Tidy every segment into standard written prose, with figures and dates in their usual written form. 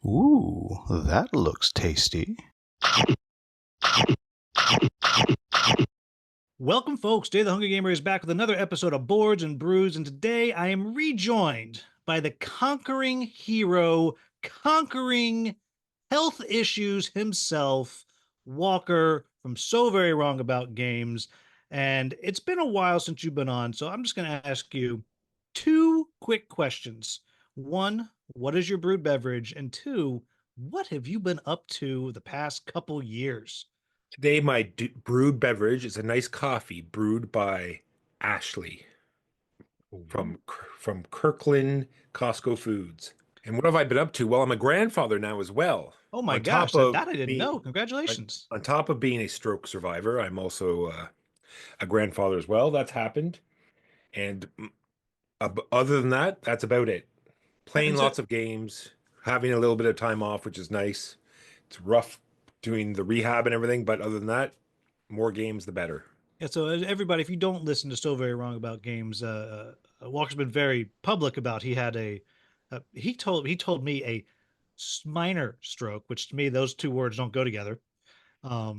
Ooh, that looks tasty. Welcome, folks. Day the Hungry Gamer is back with another episode of Boards and Brews, and today I am rejoined by the conquering hero, conquering health issues himself, Walker from So Very Wrong About Games. And it's been a while since you've been on, so I'm just going to ask you two quick questions. One, what is your brewed beverage? And two, what have you been up to the past couple years? Today, my brewed beverage is a nice coffee brewed by Ashley from Kirkland Costco Foods. And what have I been up to? Well, I'm a grandfather now as well. Oh my On gosh, top that, of that I didn't being know. Congratulations. on top of being a stroke survivor, I'm also a grandfather as well. That's happened. And other than that, that's about it. Playing And so, lots of games, having a little bit of time off, which is nice. It's rough doing the rehab and everything, but other than that, more games, the better. yeah, so everybody, if you don't listen to So Very Wrong About Games, Walker's been very public about he told me a minor stroke, which to me those two words don't go together at all.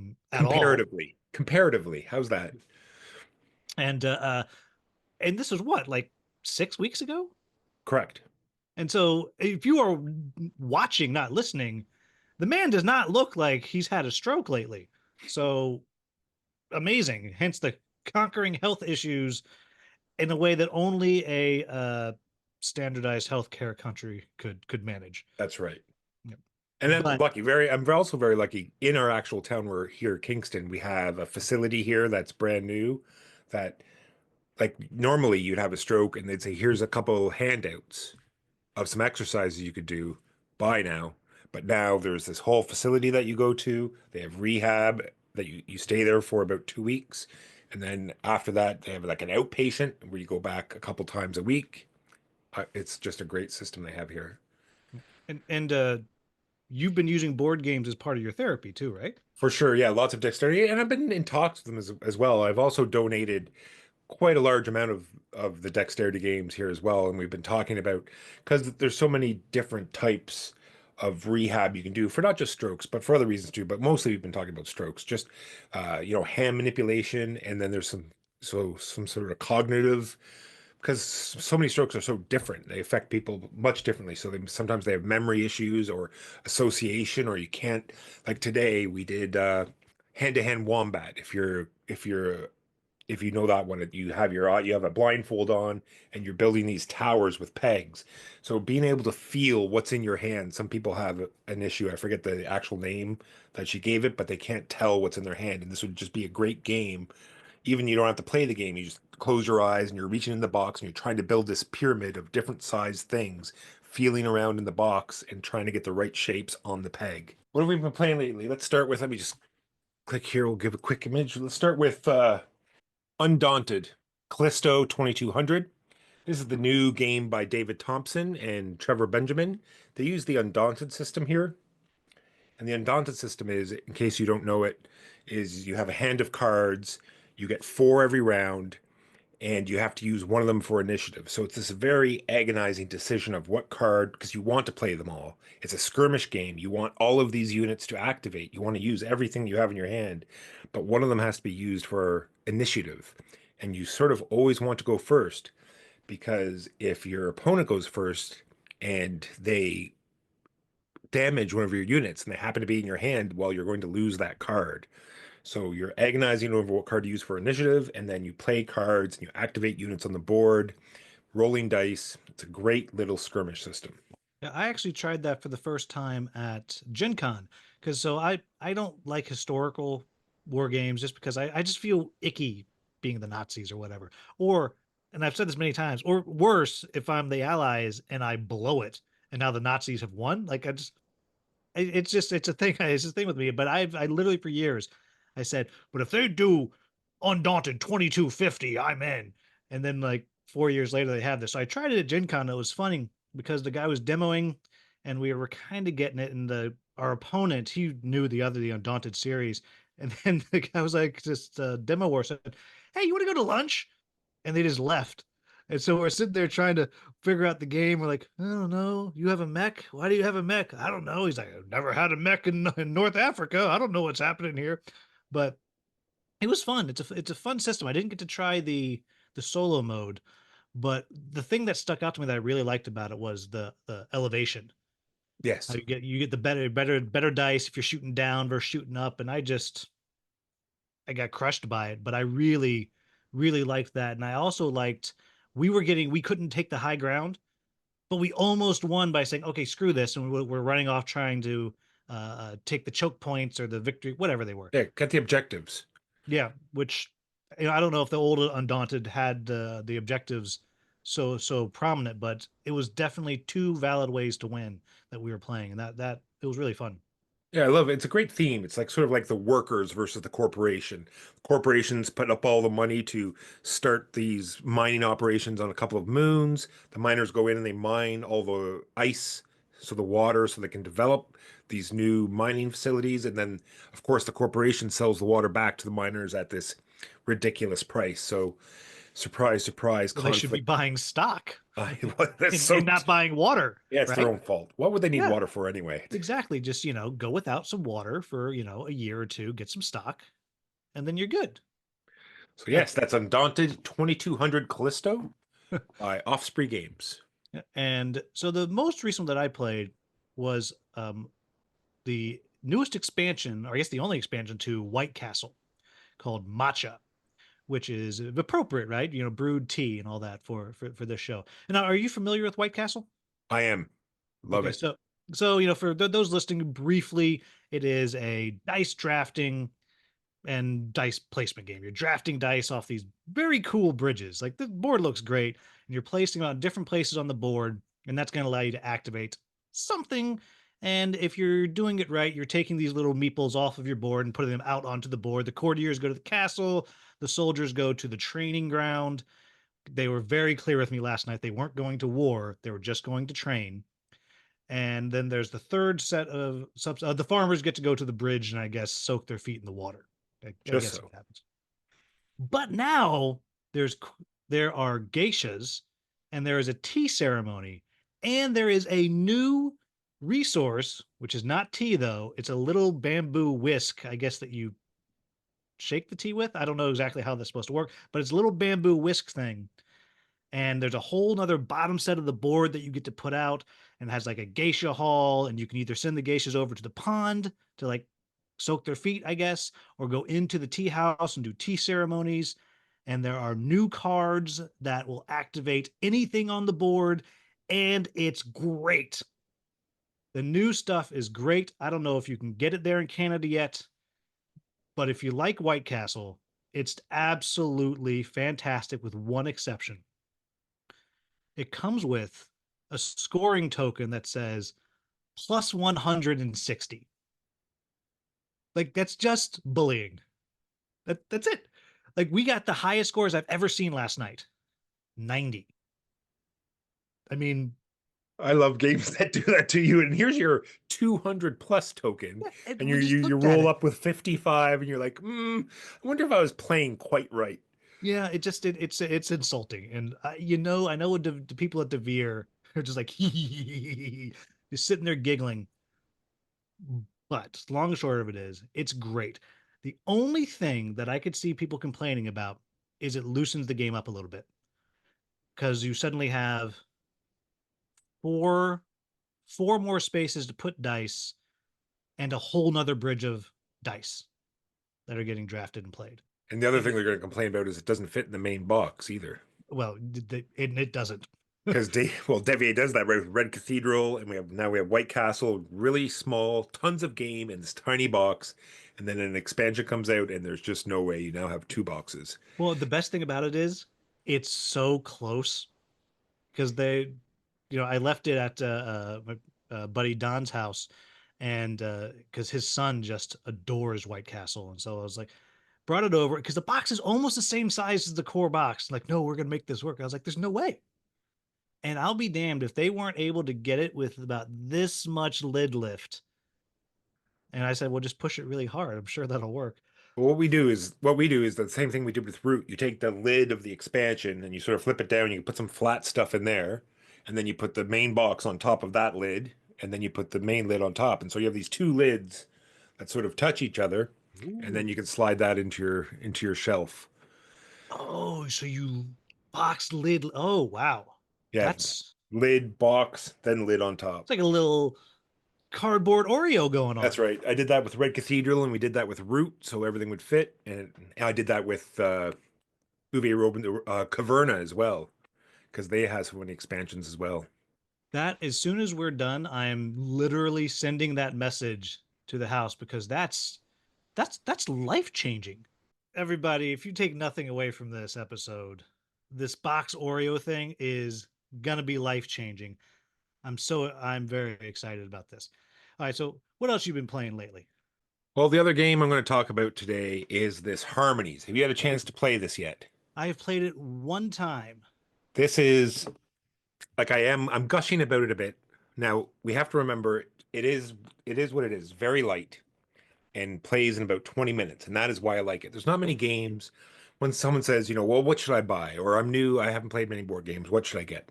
Comparatively, how's that? And and this was what, like 6 weeks ago? Correct. And so if you are watching, not listening, the man does not look like he's had a stroke lately. So amazing. Hence the conquering health issues in a way that only a standardized healthcare country could manage. That's right. Yep. And then But I'm also very lucky in our actual town. We're here, Kingston. We have a facility here that's brand new that like normally you'd have a stroke and they'd say, here's a couple handouts of some exercises you could do. Buy now. But now there's this whole facility that you go to. They have rehab that you stay there for about 2 weeks. And then after that, they have like an outpatient where you go back a couple times a week. It's just a great system they have here. and you've been using board games as part of your therapy too, right? For sure, yeah, lots of dexterity, and I've been in talks with them as well. I've also donated quite a large amount of the dexterity games here as well, and we've been talking about because there's so many different types of rehab you can do for not just strokes, but for other reasons too. But mostly we've been talking about strokes, just hand manipulation, and then there's some sort of cognitive because so many strokes are so different. They affect people much differently. So sometimes they have memory issues or association, or you can't. Like today, we did hand-to-hand wombat. If you know that one, you have a blindfold on and you're building these towers with pegs. So being able to feel what's in your hand. Some people have an issue. I forget the actual name that she gave it, but they can't tell what's in their hand. And this would just be a great game. Even you don't have to play the game. You just close your eyes and you're reaching in the box and you're trying to build this pyramid of different sized things, feeling around in the box and trying to get the right shapes on the peg. What have we been playing lately? Let me just click here. We'll give a quick image. Let's start with Undaunted, Callisto 2200. This is the new game by David Thompson and Trevor Benjamin. They use the Undaunted system here. And the Undaunted system is, in case you don't know it, is you have a hand of cards, you get four every round, and you have to use one of them for initiative. So it's this very agonizing decision of what card, because you want to play them all. It's a skirmish game. You want all of these units to activate. You want to use everything you have in your hand, but one of them has to be used for initiative. And you sort of always want to go first, because if your opponent goes first and they damage one of your units and they happen to be in your hand, well, you're going to lose that card. So you're agonizing over what card to use for initiative, and then you play cards and you activate units on the board, rolling dice. It's a great little skirmish system. Yeah, I actually tried that for the first time at Gen Con because I don't like historical war games just because I just feel icky being the Nazis or whatever. Or, and I've said this many times, or worse, if I'm the Allies and I blow it and now the Nazis have won. Like it's just it's a thing. It's a thing with me. But I literally for years I said, but if they do Undaunted 2250, I'm in. And then like 4 years later they have this. So I tried it at Gen Con. It was funny because the guy was demoing and we were kind of getting it. And our opponent, he knew the Undaunted series. And then the guy was like, just demo war said, hey, you want to go to lunch? And they just left. And so we're sitting there trying to figure out the game. We're like, I don't know. You have a mech? Why do you have a mech? I don't know. He's like, I've never had a mech in North Africa. I don't know what's happening here. But it was fun. It's a fun system. I didn't get to try the solo mode, but the thing that stuck out to me that I really liked about it was the elevation. How Yes. you get the better dice if you're shooting down versus shooting up. And I got crushed by it, but I really liked that. And I also liked we couldn't take the high ground, but we almost won by saying, okay, screw this, and we're running off trying to take the choke points or the victory, whatever they were. Yeah, get the objectives. Yeah, which I don't know if the old Undaunted had the objectives so prominent, but it was definitely two valid ways to win that we were playing, and that it was really fun. Yeah, I love it. It's a great theme. It's like sort of like the workers versus the corporation. Corporations put up all the money to start these mining operations on a couple of moons. The miners go in and they mine all the ice, so the water, so they can develop these new mining facilities. And then, of course, the corporation sells the water back to the miners at this ridiculous price. So, surprise, surprise, Well, they should be conflict. buying stock That's and, so, and not buying water, yeah, it's their right? own fault. What would they need Yeah, water for anyway? exactly. Just, go without some water for, a year or two, get some stock, and then you're good. So yes, that's Undaunted 2200 Callisto by Offspring Games. And so the most recent that I played was the newest expansion, or I guess the only expansion to White Castle, called Matcha, which is appropriate, right? Brewed tea and all that for this show. And now, are you familiar with White Castle? I am. Love Okay, it. so for those listening briefly, it is a dice drafting and dice placement game. You're drafting dice off these very cool bridges. Like, the board looks great, and you're placing them on different places on the board, and that's going to allow you to activate something. And if you're doing it right, you're taking these little meeples off of your board and putting them out onto the board. The courtiers go to the castle, the soldiers go to the training ground. They were very clear with me last night. They weren't going to war, they were just going to train. And then there's the third set of subs. The farmers get to go to the bridge and, I guess, soak their feet in the water. I Just guess so. what happens. But now there are geishas, and there is a tea ceremony, and there is a new resource, which is not tea though. It's a little bamboo whisk, I guess, that you shake the tea with. I don't know exactly how that's supposed to work, but it's a little bamboo whisk thing. And there's a whole nother bottom set of the board that you get to put out, and it has like a geisha hall, and you can either send the geishas over to the pond to, like, soak their feet, I guess, or go into the tea house and do tea ceremonies. And there are new cards that will activate anything on the board, and it's great. The new stuff is great. I don't know if you can get it there in Canada yet, but if you like White Castle, it's absolutely fantastic, with one exception. It comes with a scoring token that says plus 160. Like, that's just bullying. That's it. Like, we got the highest scores I've ever seen last night. 90. I mean, I love games that do that to you. And here's your 200 plus token, and we just you looked at roll it. up with 55, and you're like, I wonder if I was playing quite right. Yeah, it's insulting. And I know the people at DeVere are just like just sitting there giggling. But long and short of it is, it's great. The only thing that I could see people complaining about is it loosens the game up a little bit, because you suddenly have four four more spaces to put dice and a whole nother bridge of dice that are getting drafted and played. And the other And thing they're going to complain about is it doesn't fit in the main box either. well, it doesn't. Because Devier does that right with Red Cathedral, and we have White Castle, really small, tons of game in this tiny box, and then an expansion comes out, and there's just no way you now have two boxes. Well, the best thing about it is it's so close, because I left it at my buddy Don's house, and because his son just adores White Castle, and so I was like, brought it over because the box is almost the same size as the core box. Like, no, we're gonna make this work. I was like, there's no way. And I'll be damned if they weren't able to get it with about this much lid lift. And I said, well, just push it really hard. I'm sure that'll work. Well, what we do is the same thing we did with Root. You take the lid of the expansion and you sort of flip it down. You put some flat stuff in there, and then you put the main box on top of that lid, and then you put the main lid on top. And so you have these two lids that sort of touch each other, and then Ooh. you can slide that into your shelf. Oh, so you box lid. Oh, wow. Yeah, That's lid, box, then lid on it's top. like a little cardboard Oreo going That's on. right. I did that with Red Cathedral, and we did that with Root, so everything would fit. And I did that with Uwe Robin, Caverna as well, because they have so many expansions as well. That as soon as we're done, I'm literally sending that message to the house because that's life changing. Everybody, if you take nothing away from this episode, this box Oreo thing is gonna be life changing. I'm very excited about this. All right, so what else you been playing lately? Well, the other game I'm going to talk about today is this Harmonies. Have you had a chance to play this yet? I have played it one time. This is like I'm gushing about it a bit. Now, we have to remember it is what it is, very light and plays in about 20 minutes, and that is why I like it. There's not many games when someone says, well, what should I buy? Or I'm new, I haven't played many board games. What should I get?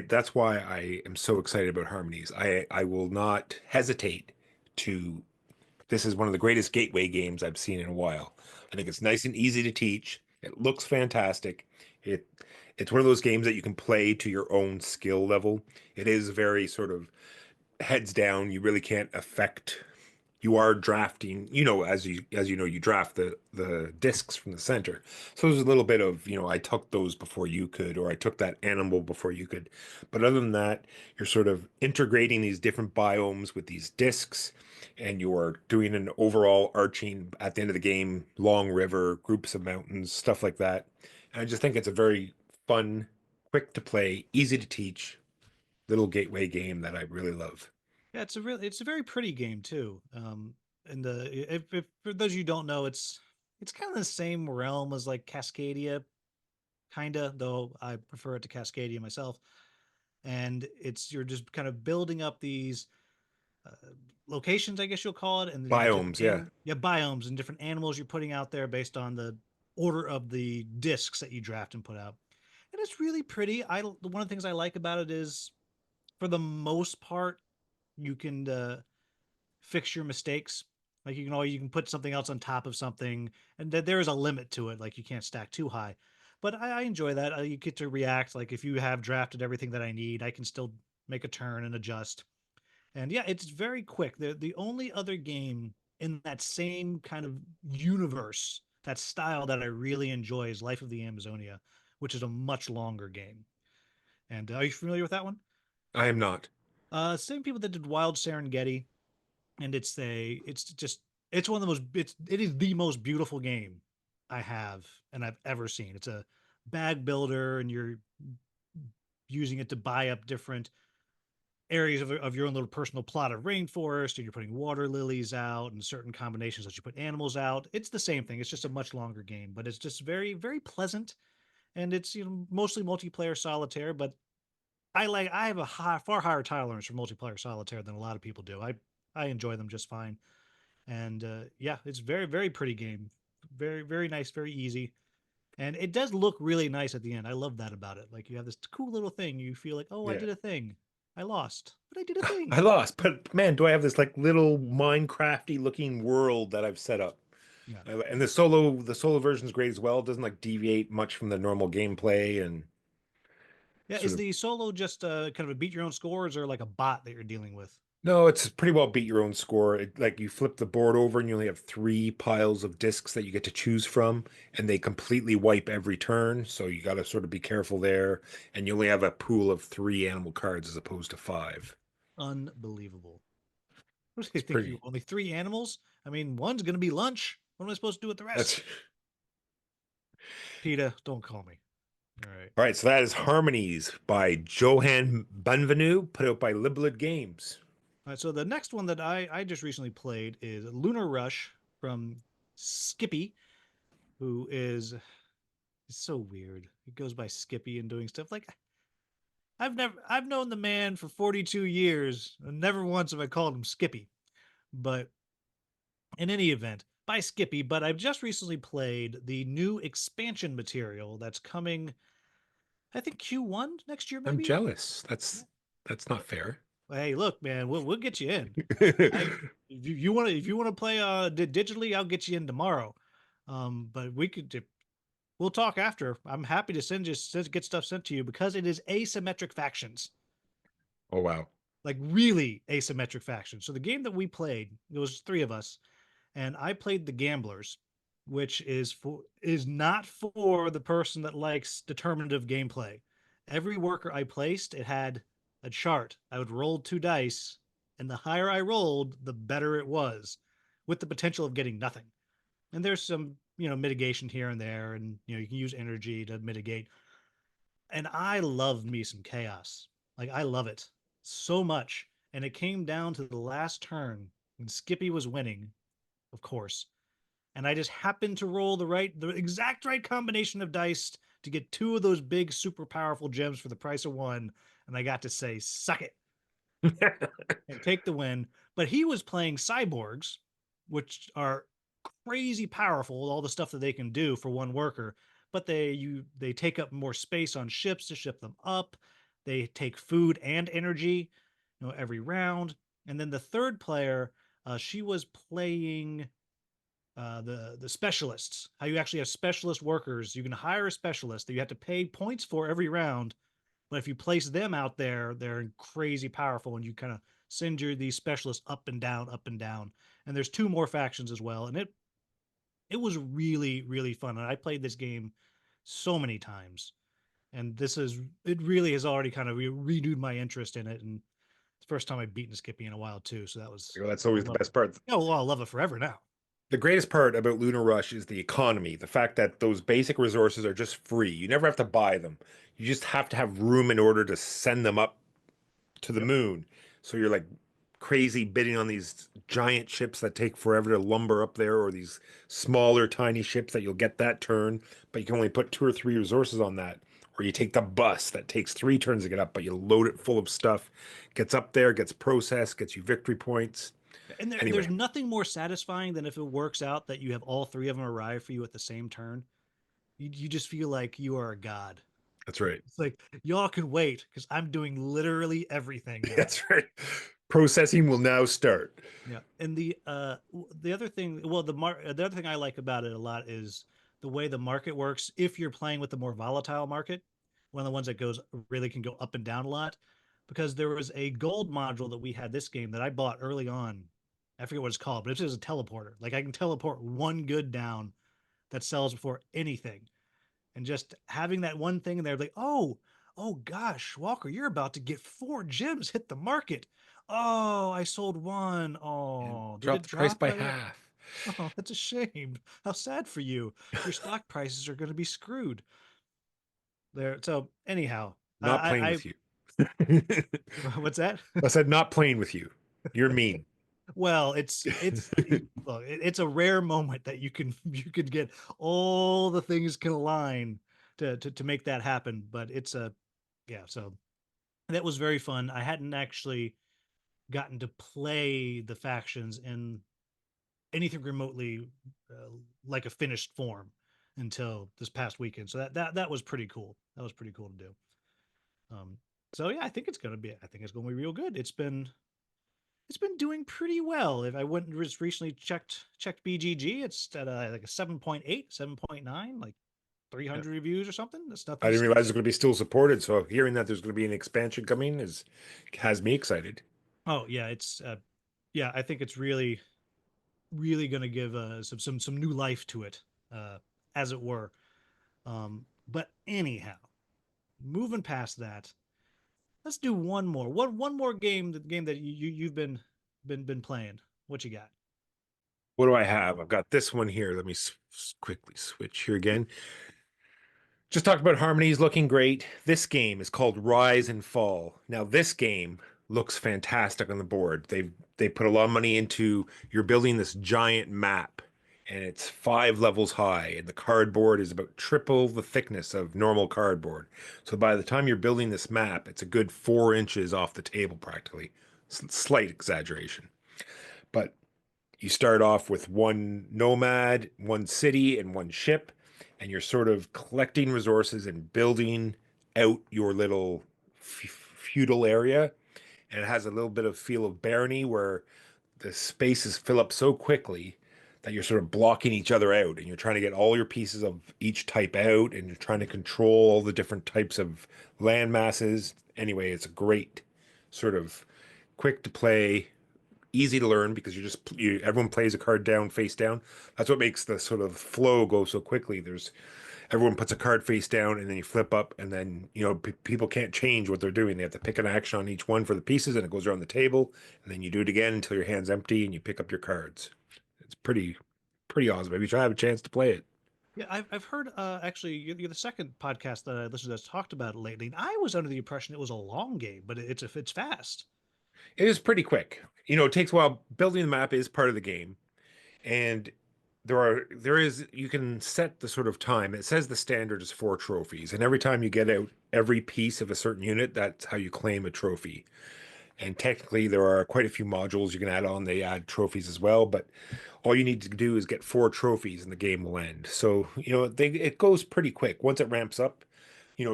That's why I am so excited about Harmonies. I will not hesitate to This is one of the greatest gateway games I've seen in a while. I think it's nice and easy to teach. It looks fantastic. It it's one of those games that you can play to your own skill level. It is very sort of heads down. You really can't affect. You are drafting, as you know, you draft the discs from the center. So there's a little bit of, I took those before you could, or I took that animal before you could. But other than that, you're sort of integrating these different biomes with these discs, and you're doing an overall arching at the end of the game, long river, groups of mountains, stuff like that. And I just think it's a very fun, quick to play, easy to teach little gateway game that I really love. Yeah, it's a very pretty game too. And if for those of you who don't know, it's kind of the same realm as like Cascadia, kinda, though I prefer it to Cascadia myself. And it's you're just kind of building up these uh, locations, I guess you'll call it, and then different Biomes, yeah. yeah, biomes and different animals you're putting out there based on the order of the discs that you draft and put out. And it's really pretty. One of the things I like about it is, for the most part, you can fix your mistakes. Like you can put something else on top of something, and there is a limit to it. Like you can't stack too high. But I enjoy that. You get to react. Like if you have drafted everything that I need, I can still make a turn and adjust. And yeah, it's very quick. The only other game in that same kind of universe, that style that I really enjoy is Life of the Amazonia, which is a much longer game. And are you familiar with that one? I am not. Same people that did Wild Serengeti, and it's one of the it is the most beautiful game I have and I've ever seen. It's a bag builder, and you're using it to buy up different areas of your own little personal plot of rainforest, and you're putting water lilies out and certain combinations that you put animals out. It's the same thing. It's just a much longer game, but it's just very, very pleasant. And it's mostly multiplayer solitaire, but I have a far higher tolerance for multiplayer solitaire than a lot of people do. I enjoy them just fine. And yeah, it's very, very pretty game. Very, very nice, very easy. And it does look really nice at the end. I love that about it. Like you have this cool little thing. You feel like, oh, I Yeah. did a thing. I lost, but I did a I thing. lost, but man, do I have this like little Minecrafty looking world that I've set up. Yeah. And the solo version is great as well. It doesn't like deviate much from the normal gameplay and Yeah. sort Is of the solo just kind of a beat your own scores, or like a bot that you're dealing with? no, it's pretty well beat your own score. Like you flip the board over and you only have three piles of discs that you get to choose from, and they completely wipe every turn. So you got to sort of be careful there. And you only have a pool of three animal cards as opposed to five. Unbelievable. What do they It's think? You pretty. only three animals? I mean, one's going to be lunch. What am I supposed to do with the That's rest? PETA, don't call me. All right. all right. So that is Harmonies by Johan Benvenu, put out by Liblet Games. All right. So the next one that I just recently played is Lunar Rush from Skippy, who is it's so weird. He goes by Skippy and doing stuff like I've known the man for 42 years, and never once have I called him Skippy. But in any event, by Skippy, but I've just recently played the new expansion material that's coming, I think Q1 next year, I'm maybe. jealous. That's not fair. Hey, look, man, we'll get you in. I if you want to play digitally, I'll get you in tomorrow. But we'll talk after. I'm happy to get stuff sent to you because it is asymmetric factions. Oh wow. Like really asymmetric factions. So the game that we played, it was three of us, and I played the gamblers, which is not for the person that likes determinative gameplay. Every worker I placed, it had a chart. I would roll 2 dice, and the higher I rolled, the better it was, with the potential of getting nothing. And there's some, mitigation here and there, and you can use energy to mitigate. And I love me some chaos. Like I love it so much. And it came down to the last turn when Skippy was winning, of course, and I just happened to roll the exact right combination of dice to get two of those big, super powerful gems for the price of one, and I got to say, "Suck it," and take the win. But he was playing cyborgs, which are crazy powerful, all the stuff that they can do for one worker. But they take up more space on ships to ship them up. They take food and energy, every round. And then the third player, she was playing the specialists. How you actually have specialist workers. You can hire a specialist that you have to pay points for every round, but if you place them out there, they're crazy powerful, and you kind of send these specialists up and down, up and down. And there's two more factions as well, and it was really really fun. And I played this game so many times, and it really has already kind of renewed my interest in it. And it's the first time I've beaten Skippy in a while too, so that was Well, that's always the best part. well, I'll love it forever now. The greatest part about Lunar Rush is the economy, the fact that those basic resources are just free. You never have to buy them. You just have to have room in order to send them up to the Yep. moon. So you're like crazy bidding on these giant ships that take forever to lumber up there, or these smaller, tiny ships that you'll get that turn, but you can only put 2 or 3 resources on that. Or you take the bus that takes 3 turns to get up, but you load it full of stuff, gets up there, gets processed, gets you victory points. And there's Anyway, nothing more satisfying than if it works out that you have all three of them arrive for you at the same turn. You just feel like you are a god. that's right. It's like y'all can wait because I'm doing literally everything now. That's right. Processing will now start. Yeah, and the other thing, well, the other thing I like about it a lot is the way the market works. If you're playing with the more volatile market, one of the ones that goes really can go up and down a lot, because there was a gold module that we had this game that I bought early on. I forget what it's called, but it's just a teleporter. Like I can teleport one good down that sells before anything, and just having that one thing in there, like, oh gosh, Walker, you're about to get 4 gems hit the market. Oh, I sold one. And Oh, did drop it the price drop? by half. Oh, that's a shame. How sad for you. Your stock prices are going to be screwed there. So anyhow, Not playing I with you. what's that? I said not playing with you. You're mean. Well, look, it's a rare moment that you could get all the things can align to make that happen. But it's a yeah. So that was very fun. I hadn't actually gotten to play the factions in anything remotely like a finished form until this past weekend. So that was pretty cool. That was pretty cool to do. Um, so yeah, I think it's gonna be. I think it's gonna be real good. It's been doing pretty well. If I went and just recently checked BGG, it's at like a 7.8, 7.9, like Yeah. 300 reviews or something. That's I nothing to didn't realize sneeze it's at. going to be still supported. So hearing that there's going to be an expansion coming is has me excited. Oh yeah, it's yeah. I think it's really going to give some new life to it, uh, as it were. But anyhow, moving past that, let's do one more game. The game that you've been playing. What you got? What do I have? I've got this one here. Let me quickly switch here again. Just talked about Harmonies looking great. This game is called Rise and Fall. Now, this game looks fantastic on the board. They put a lot of money into you're building this giant map, and it's 5 levels high, and the cardboard is about triple the thickness of normal cardboard. So by the time you're building this map, it's a good 4 inches off the table practically. Slight exaggeration. But You start off with one nomad, one city, and one ship, and you're sort of collecting resources and building out your little feudal area. And it has a little bit of feel of barony where the spaces fill up so quickly that you're sort of blocking each other out and you're trying to get all your pieces of each type out and you're trying to control all the different types of land masses. Anyway, it's a great sort of quick to play, easy to learn because everyone plays a card down, face down. That's what makes the sort of flow go so quickly. There's everyone puts a card face down and then you flip up and then people can't change what they're doing. They have to pick an action on each one for the pieces and it goes around the table and then you do it again until your hand's empty and you pick up your cards. It's pretty awesome. Maybe you should have a chance to play it. Yeah, I've heard actually you're the second podcast that I listened to that's talked about it lately. And I was under the impression it was a long game, but it's fast. It is pretty quick. It takes a while. Building the map is part of the game, and you can set the sort of time. It says the standard is 4 trophies, and every time you get out every piece of a certain unit, that's how you claim a trophy. And technically, there are quite a few modules you can add on. They add trophies as well, but all you need to do is get 4 trophies, and the game will end. So it goes pretty quick once it ramps up.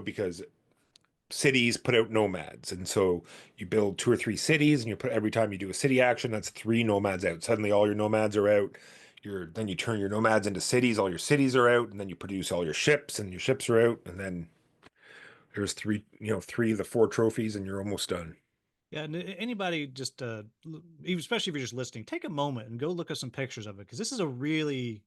Because cities put out nomads, and so you build 2 or 3 cities, and every time you do a city action, that's 3 nomads out. Suddenly, all your nomads are out. Then you turn your nomads into cities. All your cities are out, and then you produce all your ships, and your ships are out, and then there's 3 of the 4 trophies, and you're almost done. Yeah, and anybody just especially if you're just listening, take a moment and go look at some pictures of it because this is a really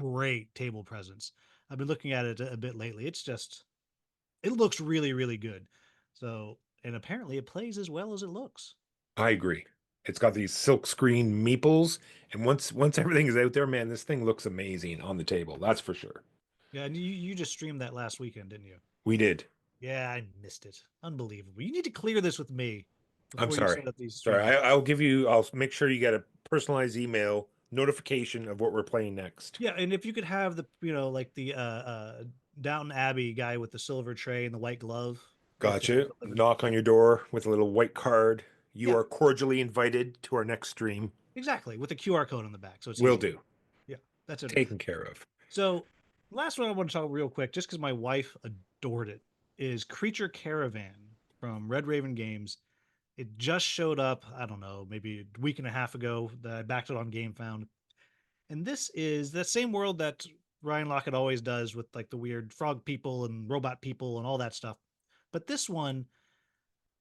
great table presence. I've been looking at it a bit lately. It looks really, really good. So, and apparently it plays as well as it looks. I agree. It's got these silk screen meeples, and once everything is out there, man, this thing looks amazing on the table. That's for sure. Yeah, and you just streamed that last weekend, didn't you? We did. Yeah, I missed it. Unbelievable. You need to clear this with me I'm before you sorry. set up these Sorry. streams. I'll make sure you get a personalized email notification of what we're playing next. Yeah, and if you could have like the Downton Abbey guy with the silver tray and the white glove with the Gotcha. delivery. Knock on your door with a little white card. You Yeah, are cordially invited to our next stream. exactly, with the QR code on the back, so it's Will easy. do. Yeah, that's it. Taken care of. So, last one I want to talk real quick, just because my wife adored it, is Creature Caravan from Red Raven Games. It just showed up, I don't know, maybe a week and a half ago. That I backed it on GameFound. And this is that same world that Ryan Lockett always does with like the weird frog people and robot people and all that stuff. But this one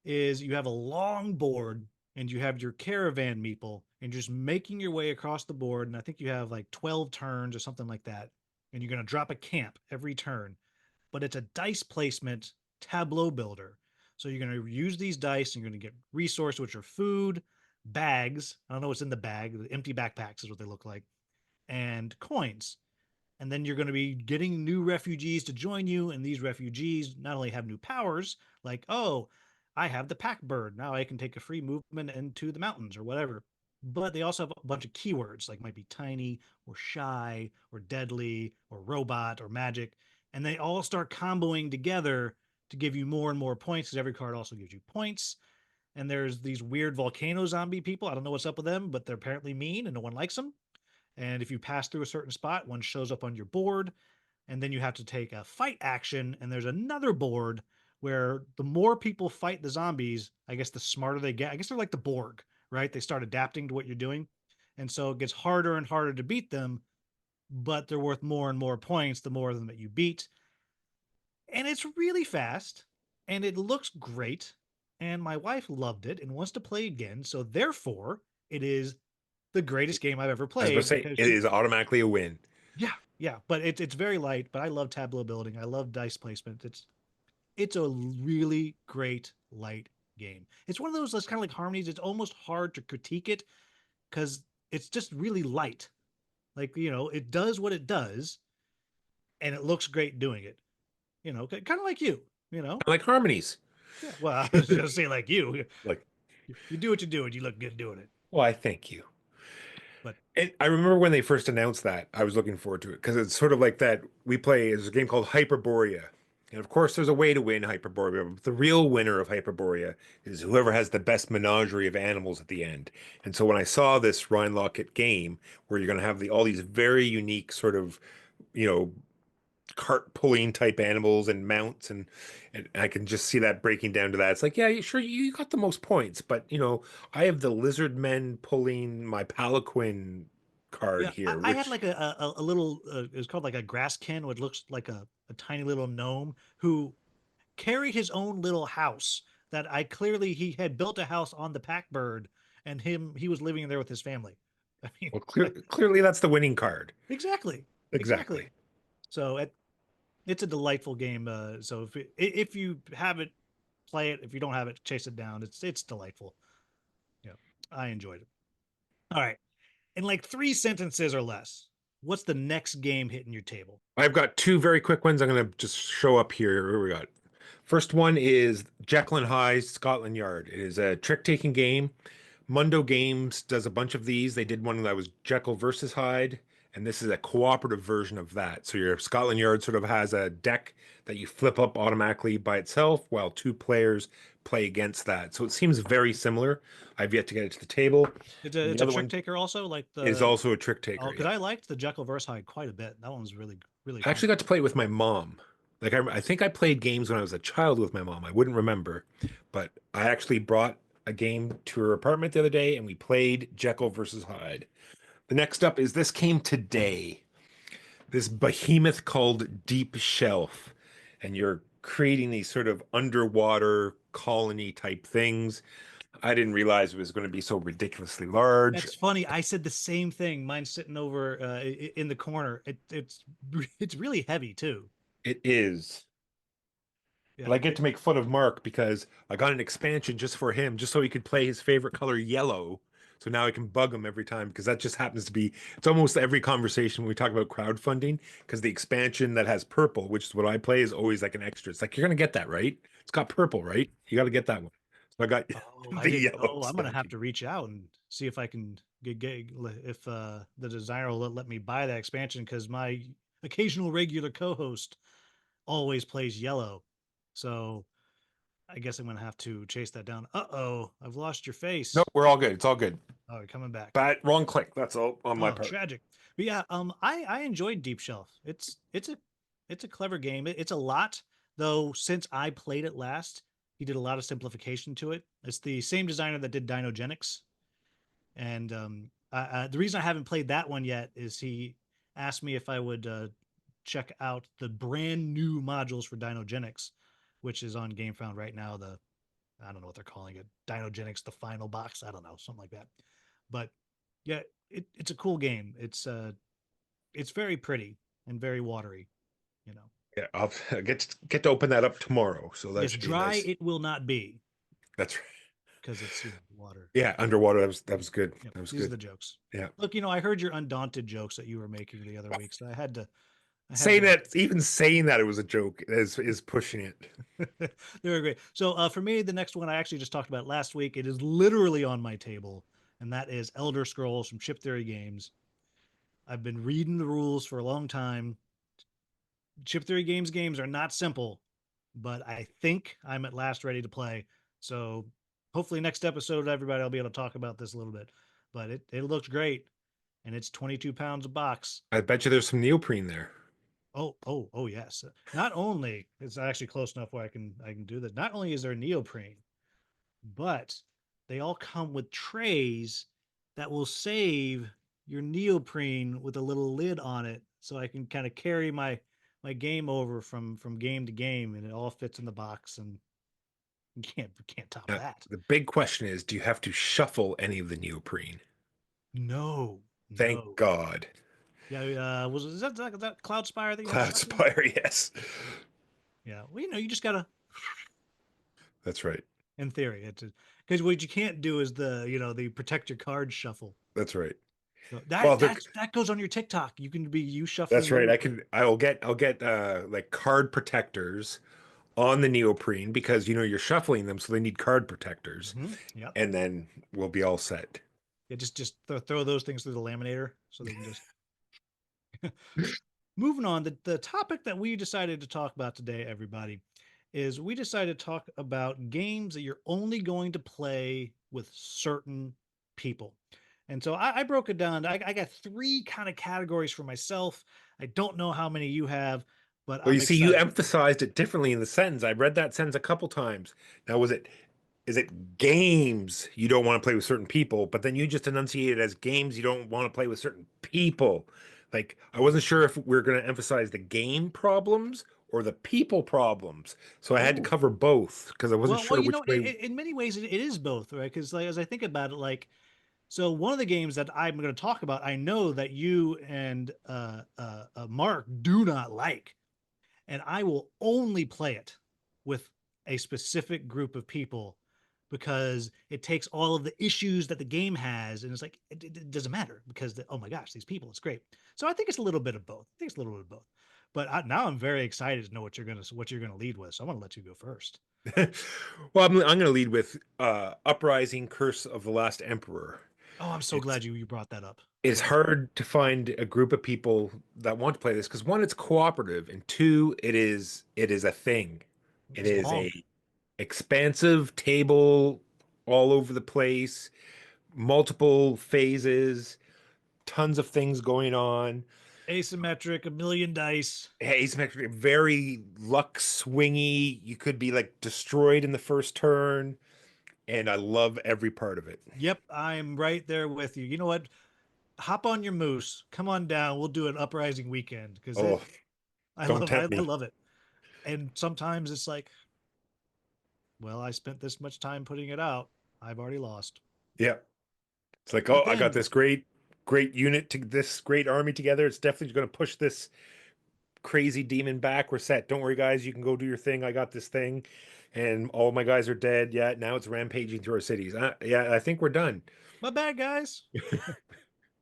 is you have a long board and you have your caravan meeple and you're just making your way across the board. And I think you have like 12 turns or something like that. And you're going to drop a camp every turn. But it's a dice placement tableau builder. So you're going to use these dice and you're going to get resources, which are food, bags. I don't know what's in the bag. The empty backpacks is what they look like, and coins. And then you're going to be getting new refugees to join you. And these refugees not only have new powers, like, oh, I have the pack bird. Now I can take a free movement into the mountains or whatever. But they also have a bunch of keywords like might be tiny or shy or deadly or robot or magic. And they all start comboing together to give you more and more points because every card also gives you points. And there's these weird volcano zombie people. I don't know what's up with them, but they're apparently mean and no one likes them. And if you pass through a certain spot, one shows up on your board, and then you have to take a fight action. And there's another board where the more people fight the zombies, I guess the smarter they get. I guess they're like the Borg, right? They start adapting to what you're doing. And so it gets harder and harder to beat them, but they're worth more and more points the more of them that you beat. And it's really fast and it looks great. And my wife loved it and wants to play again. So therefore, it is the greatest game I've ever I was going to played say, because it is automatically a win. yeah, but it's very light. But I love tableau building. I love dice placement. It's a really great light game. It's one of those that's kind of like Harmonies. It's almost hard to critique it because it's just really light. Like it does what it does, and it looks great doing it. Kind of like you. Like Harmonies. Yeah. Well, I was gonna say like you. Like, You do what you do, and you look good doing it. well, I thank you. But And I remember when they first announced that, I was looking forward to it because it's sort of like that. We play, there's a game called Hyperborea, And of course, there's a way to win Hyperborea, but the real winner of Hyperborea is whoever has the best menagerie of animals at the end. And so when I saw this Ryan Lockett game where you're going to have all these very unique sort of, you know, cart pulling type animals and mounts, and I can just see that breaking down to that. It's like, yeah, sure, you got the most points, but I have the lizard men pulling my palanquin card Yeah, here, I had which like a little, it's called like a grasskin, what looks like a tiny little gnome who carried his own little house that I clearly he had built a house on the pack bird and he was living there with his family. I mean, well, clearly that's the winning card. exactly, Exactly. exactly. So it's a delightful game. So if you have it, play it. If you don't have it, chase it down. It's delightful. Yeah, I enjoyed it. All right, in like 3 sentences or less, what's the next game hitting your table? I've got two very quick ones. I'm going to just show up here. Here we got. First one is Jekyll and Hyde Scotland Yard. It is a trick-taking game. Mundo Games does a bunch of these. They did one that was Jekyll versus Hyde, and this is a cooperative version of that. So your Scotland Yard sort of has a deck that you flip up automatically by itself while two players play against that. So it seems very similar. I've yet to get it to the table. And It's the a other trick one taker also, like is the also a trick oh, taker. because Yeah. I liked the Jekyll vs Hyde quite a bit. That one's really I fun. actually got to play it with my mom. Like I think I played games when I was a child with my mom. I wouldn't remember, but I actually brought a game to her apartment the other day and we played Jekyll versus Hyde. The next up is this came today. This behemoth called Deep Shelf, and you're creating these sort of underwater colony type things. I didn't realize it was going to be so ridiculously large. That's funny. I said the same thing. Mine's sitting over in the corner. It's really heavy too. It is. Yeah. But I get to make fun of Mark because I got an expansion just for him, just so he could play his favorite color, yellow. So now I can bug him every time because that just happens to be, it's almost every conversation when we talk about crowdfunding because the expansion that has purple, which is what I play, is always like an extra. It's like, you're going to get that, right? It's got purple, right? You got to get that one. So I got Oh, I the didn't. yellow Oh, I'm gonna have expansion. to reach out and see if I can get if the designer will let me buy that expansion because my occasional regular co-host always plays yellow. So I guess I'm gonna have to chase that down. Uh-oh, I've lost your No, face. we're all good. It's all good. Oh, you're coming back. Bad, wrong click. That's all on my Oh, part. tragic. But yeah, I enjoyed Deep Shelf. It's a clever game. It's a lot though. Since I played it last, he did a lot of simplification to it. It's the same designer that did Dinogenics, and the reason I haven't played that one yet is he asked me if I would check out the brand new modules for Dinogenics, which is on GameFound right now. The I don't know what they're calling it, Dinogenics, the final box. I don't know, something like that. But yeah, it's a cool game. It's very pretty and very watery. You know, Yeah, I'll get to open that up tomorrow. So that yes, should be dry nice. it will not be That's right. because it's water. Yeah, underwater. That was good. Yep, That was these are good. the jokes. Yeah. Look, I heard your Undaunted jokes that you were making the other week, so I had Saying to. that, even saying that it was a joke is pushing it. They were great. So for me, the next one I actually just talked about last week. It is literally on my table, and that is Elder Scrolls from Chip Theory Games. I've been reading the rules for a long time. Chip Theory games are not simple, but I think I'm at last ready to play. So hopefully next episode, everybody will be able to talk about this a little bit. But it looks great, and it's 22 pounds a box. I bet you there's some neoprene there. Oh yes. Not only it's actually close enough where I can do that. Not only is there neoprene, but they all come with trays that will save your neoprene with a little lid on it, so I can kind of carry my game over from game to game, and it all fits in the box, and you can't top Now, that. the big question is, do you have to shuffle any of the neoprene? No, Thank no. God. Yeah, is that Cloud Spire that you had Cloud shuffling? Spire, yes. Yeah, well, you just gotta, That's right. in theory, it's because what you can't do is the protect your card shuffle. That's right. So Well, that goes on your TikTok. You can be you shuffling that's right. neoprene. I'll get like card protectors on the neoprene because you're shuffling them, so they need card protectors, Yep. and then we'll be all set. Yeah, just throw those things through the laminator so they can just moving on, the topic that we decided to talk about today, everybody, is we decided to talk about games that you're only going to play with certain people. And so I broke it down. I got three kind of categories for myself. I don't know how many you have, but Well, you I'm see, you excited. emphasized it differently in the sentence. I read that sentence a couple times. Now, is it games you don't want to play with certain people, but then you just enunciate it as games you don't want to play with certain people. Like, I wasn't sure if we are going to emphasize the game problems or the people problems. So I had to Oh, cover both because I wasn't well, sure you which know, way. in many ways, it is both, right? Because like, as I think about it, like, so one of the games that I'm going to talk about, I know that you and Mark do not like, and I will only play it with a specific group of people because it takes all of the issues that the game has, and it's like it doesn't matter because oh my gosh, these people, it's great. So I think it's a little bit of both. I think it's a little bit of both. But now I'm very excited to know what you're gonna lead with. So I'm gonna let you go first. Well, I'm going to lead with Uprising Curse of the Last Emperor. Oh, I'm so It's glad you brought that up. it's Yes, hard to find a group of people that want to play this because one, it's cooperative, and two, it is a thing. It it's is long, a expansive table all over the place, multiple phases, tons of things going on. asymmetric, a million dice. Asymmetric, very luck swingy. You could be like destroyed in the first turn, and I love every part of it. Yep, I'm right there with you. You know what? Hop on your moose. Come on down. We'll do an uprising weekend because Oh, don't tempt I me. love it. And sometimes it's like, well, I spent this much time putting it out. I've already lost. Yeah. It's like, But oh, I got then this great unit to this great army together. It's definitely going to push this crazy demon back. We're set. Don't worry, guys. You can go do your thing. I got this thing, and all my guys are dead. Yeah, now it's rampaging through our cities. Yeah, I think we're done. my bad guys.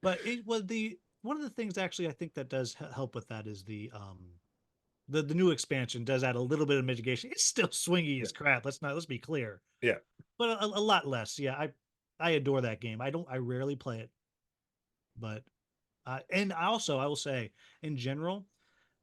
But it was the one of the things actually I think that does help with that is the new expansion does add a little bit of mitigation. It's still swingy Yeah, as crap. Let's be clear, yeah, but a lot less. Yeah, I adore that game. I rarely play it, but and I will say in general,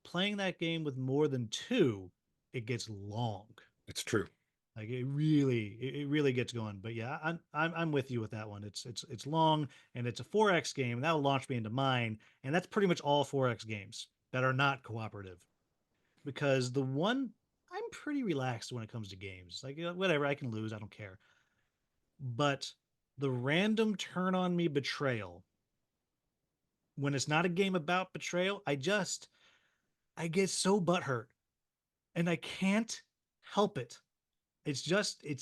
playing that game with more than two, it gets long. it's true. Like it really gets going. But yeah, I'm with you with that one. It's long and it's a 4X game. That'll launch me into mine, and that's pretty much all 4X games that are not cooperative. Because the one I'm pretty relaxed when it comes to games. Like whatever, I can lose, I don't care. But the random turn on me betrayal when it's not a game about betrayal, I get so butthurt and I can't help it. It's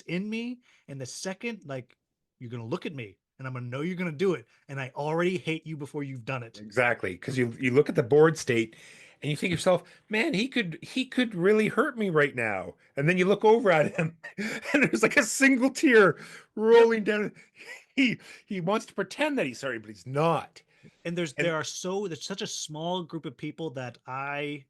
in me. And the second, like, you're gonna look at me and I'm gonna know you're gonna do it. And I already hate you before you've done it. Exactly, because you look at the board state and you think to yourself, man, he could really hurt me right now. And then you look over at him and there's like a single tear Yep. rolling down. He wants to pretend that he's sorry, but he's not. And And there's such a small group of people that I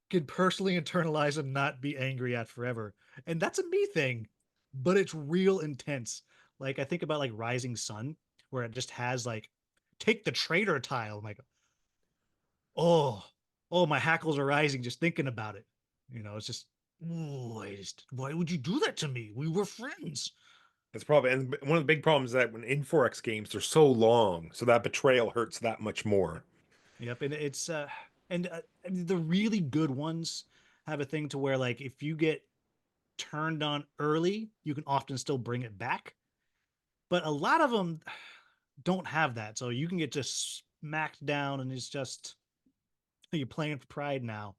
can personally internalize and not be angry at forever. And that's a me thing, but it's real intense. Like I think about like Rising Sun, where it just has like take the traitor tile. I'm like, oh, oh, my hackles are rising just thinking about it. It's just, oh, why would you do that to me? We were friends. that's probably and one of the big problems is that when in 4X games, they're so long, so that betrayal hurts that much more. Yep, and and the really good ones have a thing to where like if you get turned on early, you can often still bring it back. But a lot of them don't have that, so you can get just smacked down, and it's just you're playing for pride now,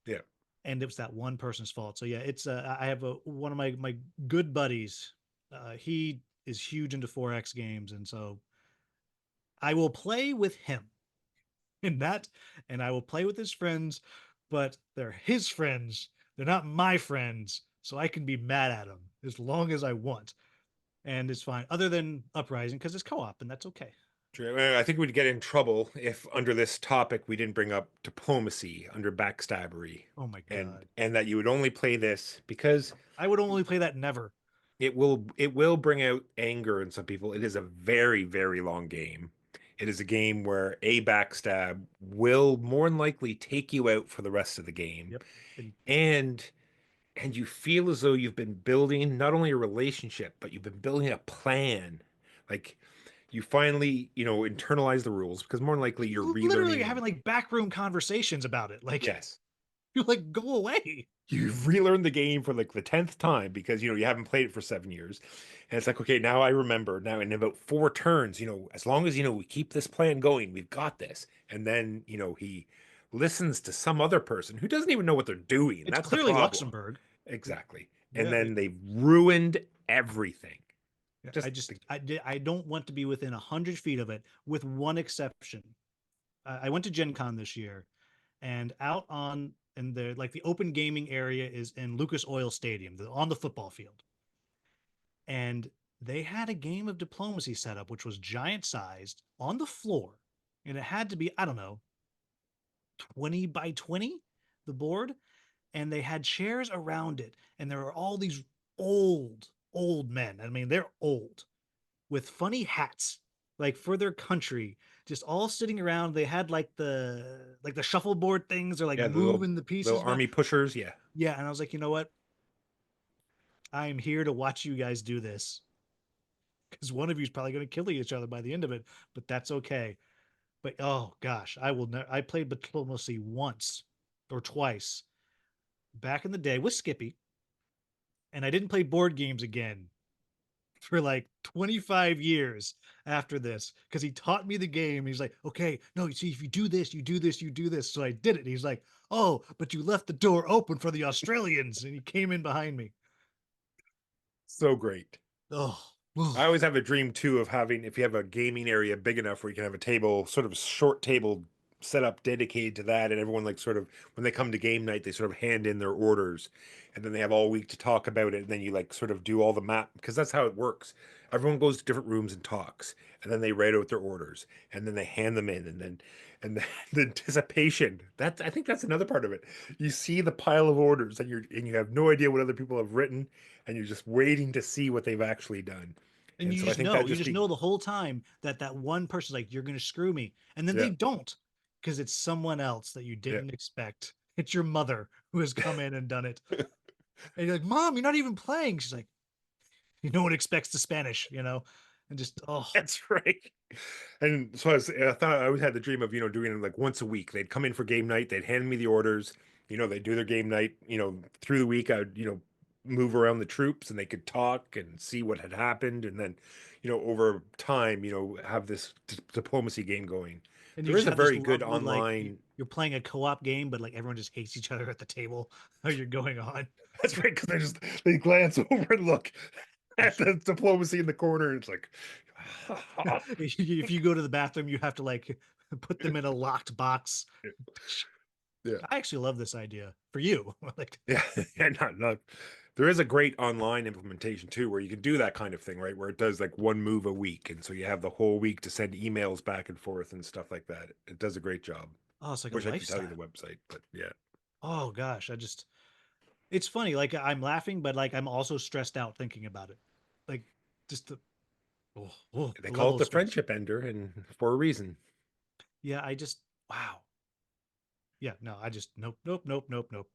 Yeah. and it was that one person's fault. So yeah, it's I have one of my good buddies. He is huge into 4X games, and so I will play with him in that, and I will play with his friends, but they're his friends. They're not my friends, so I can be mad at them as long as I want, and it's fine. Other than Uprising, because it's co-op, and that's okay. I think we'd get in trouble if under this topic we didn't bring up diplomacy under backstabbery, Oh my and god, and that you would only play this because I would only play that never. it will bring out anger in some people. It is a very, very long game. It is a game where a backstab will more than likely take you out for the rest of the game. Yep. And And you feel as though you've been building not only a relationship, but you've been building a plan. Like you finally, internalize the rules because more than likely you're literally relearning having them. like backroom conversations about it. Like Yes. you're like, go away. You've relearned the game for like the 10th time because you haven't played it for 7 years. And it's like, okay, now I remember. Now in about 4 turns, as long as we keep this plan going, we've got this. And then, he listens to some other person who doesn't even know what they're doing. It's That's the clearly problem. Luxembourg. Exactly. And Yeah. then they've ruined everything. Just I don't want to be within 100 feet of it, with one exception. I went to Gen Con this year, and out on in the like the open gaming area is in Lucas Oil Stadium, on the football field, and they had a game of diplomacy set up, which was giant sized on the floor, and it had to be, I don't know, 20 by 20, the board, and they had chairs around it, and there were all these old men. I mean, they're old with funny hats, like for their country, just all sitting around. They had like the shuffleboard things, or like yeah, the little moving the little pieces back. army pushers. Yeah. Yeah, and I was like, you know what? I am here to watch you guys do this, because one of you is probably going to kill each other by the end of it, but that's okay. But oh gosh, I will never. I played diplomacy once or twice back in the day with Skippy, and I didn't play board games again for like 25 years after this, because he taught me the game. He's like, okay, no, you see, if you do this, you do this, you do this. So I did it. He's like, oh, but you left the door open for the Australians. And he came in behind me. So great. Oh, I always have a dream too of having, if you have a gaming area big enough where you can have a table, sort of short table set up dedicated to that, and everyone like sort of when they come to game night, they sort of hand in their orders, and then they have all week to talk about it, and then you like sort of do all the map because that's how it works. Everyone goes to different rooms and talks, and then they write out their orders, and then they hand them in, and then the anticipation. That I think that's another part of it. You see the pile of orders, and you have no idea what other people have written, and you're just waiting to see what they've actually done. and And you so I just think know, that you just just be know the whole time that that one person's like, you're going to screw me. And then yeah, they don't, because it's someone else that you yeah. didn't expect. It's your mother who has come in and done it. And you're like, Mom, you're not even playing. She's like, no one expects the Spanish, and just, oh, That's right. And so I thought I always had the dream of, doing it like once a week. They'd come in for game night, they'd hand me the orders, they'd do their game night, through the week I'd, move around the troops and they could talk and see what had happened. And then, over time, have this diplomacy game going. and you There just is a have this very good lovely, like, online. you're playing a co-op game, but like everyone just hates each other at the table how you're going on. That's right, because they glance over and look at the diplomacy in the corner. And it's like, If you go to the bathroom, you have to like put them in a locked box. yeah. I actually love this idea for you. Like, Yeah, yeah, not. There is a great online implementation too, where you can do that kind of thing, right? Where it does like one move a week, and so you have the whole week to send emails back and forth and stuff like that. It does a great job. oh, it's like a Wish I could tell you the lifestyle. website, but yeah, Oh gosh, it's funny. Like I'm laughing, but like I'm also stressed out thinking about it. Like just they the call level it of the stress. friendship ender, and for a reason. Yeah, wow. Yeah, no, I just nope, nope, nope, nope, nope.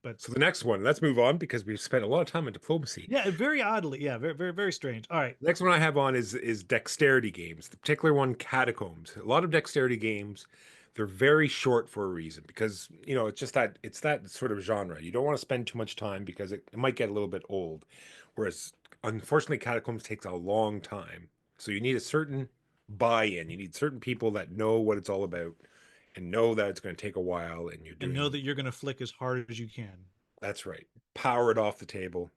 But So the next one, let's move on because we've spent a lot of time on diplomacy. yeah, very oddly, yeah, very, very, very strange. All right, The next one I have on is dexterity games. The particular one, Catacombs. A lot of dexterity games, they're very short for a reason because it's that sort of genre. You don't want to spend too much time because it might get a little bit old. Whereas unfortunately, Catacombs takes a long time. So you need a certain buy-in. You need certain people that know what it's all about and know that it's going to take a while and you're and know doing that you're gonna flick as hard as you can. that's right. Power it off the table.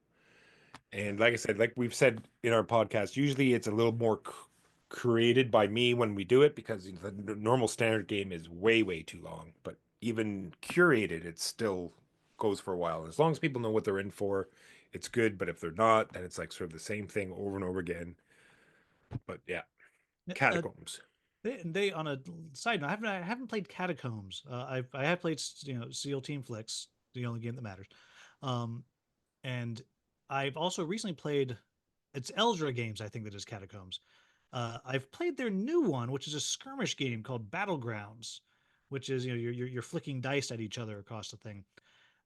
And like I said, like we've said in our podcast, usually it's a little more created by me when we do it because the normal standard game is way, way too long. But even curated, it still goes for a while. As long as people know what they're in for, it's good. But if they're not, then it's like sort of the same thing over and over again. But yeah, Uh, Catacombs. they on a side note, I haven't played Catacombs. I have played SEAL Team Flicks, the only game that matters. Um, and I've also recently played, it's Eldra Games, I think, that is Catacombs. I've played their new one, which is a skirmish game called Battlegrounds, which is you're flicking dice at each other across the thing.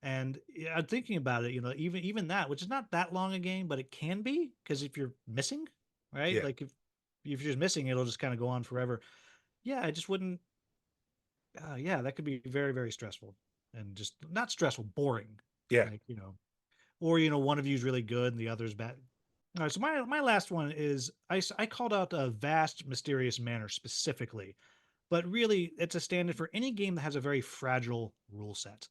And yeah, I'm thinking about it, even that, which is not that long a game, but it can be because if you're missing, right? Yeah. Like if you're just missing, it'll just kind of go on forever. Yeah, I just wouldn't. Yeah, that could be very very stressful and just not stressful, boring. Yeah. Like or one of you is really good and the other's bad. All right, so my last one is I called out a vast mysterious manor specifically, but really it's a standard for any game that has a very fragile rule set.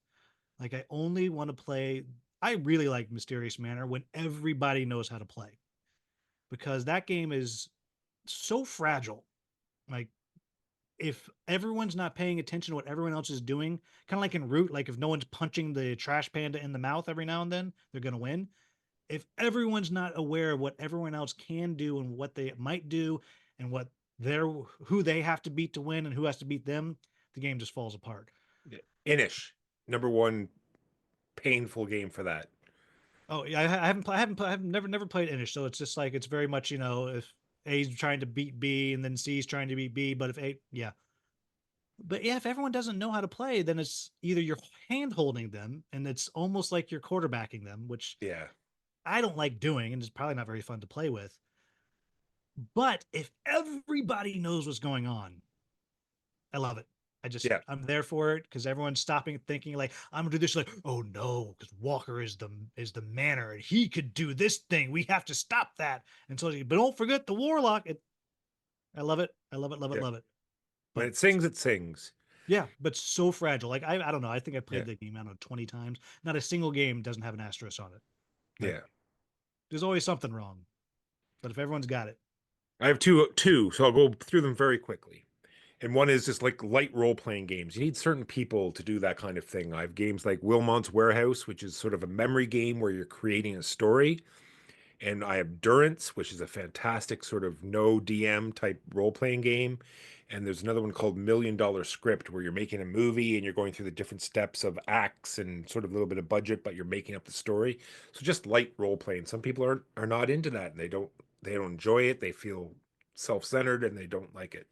Like I only want to play. I really like Mysterious Manor when everybody knows how to play because that game is so fragile. Like if everyone's not paying attention to what everyone else is doing, kind of like in Root, like if no one's punching the trash panda in the mouth every now and then, they're gonna win. If everyone's not aware of what everyone else can do and what they might do and what they're who they have to beat to win and who has to beat them, the game just falls apart. Yeah. Inish, number one painful game for that. Oh yeah, I haven't never played Inish, so it's just like it's very much if A's trying to beat B and then C's trying to beat B, but if A, yeah, but yeah, if everyone doesn't know how to play, then it's either you're hand holding them and it's almost like you're quarterbacking them, which Yeah. I don't like doing, and it's probably not very fun to play with. But if everybody knows what's going on, I love it. Yeah. I'm there for it because everyone's stopping thinking like I'm gonna do this like oh no because Walker is the manor and he could do this thing we have to stop that and so but don't forget the warlock. I love it, I love it, love it, Yeah. love it. When But it sings, it sings. yeah, but so fragile. Like I don't know. I think I Yeah. played the game I don't know 20 times. Not a single game doesn't have an asterisk on it. Like Yeah. there's always something wrong. But if everyone's got it, I have two, so I'll go through them very quickly. And one is just like light role playing games. You need certain people to do that kind of thing. I have games like Wilmot's Warehouse, which is sort of a memory game where you're creating a story. And I have Durance, which is a fantastic sort of no DM type role playing game. And there's another one called $1 Million Script, where you're making a movie and you're going through the different steps of acts and sort of a little bit of budget, but you're making up the story. So just light role playing. Some people are not into that and they don't enjoy it. They feel self centered and they don't like it.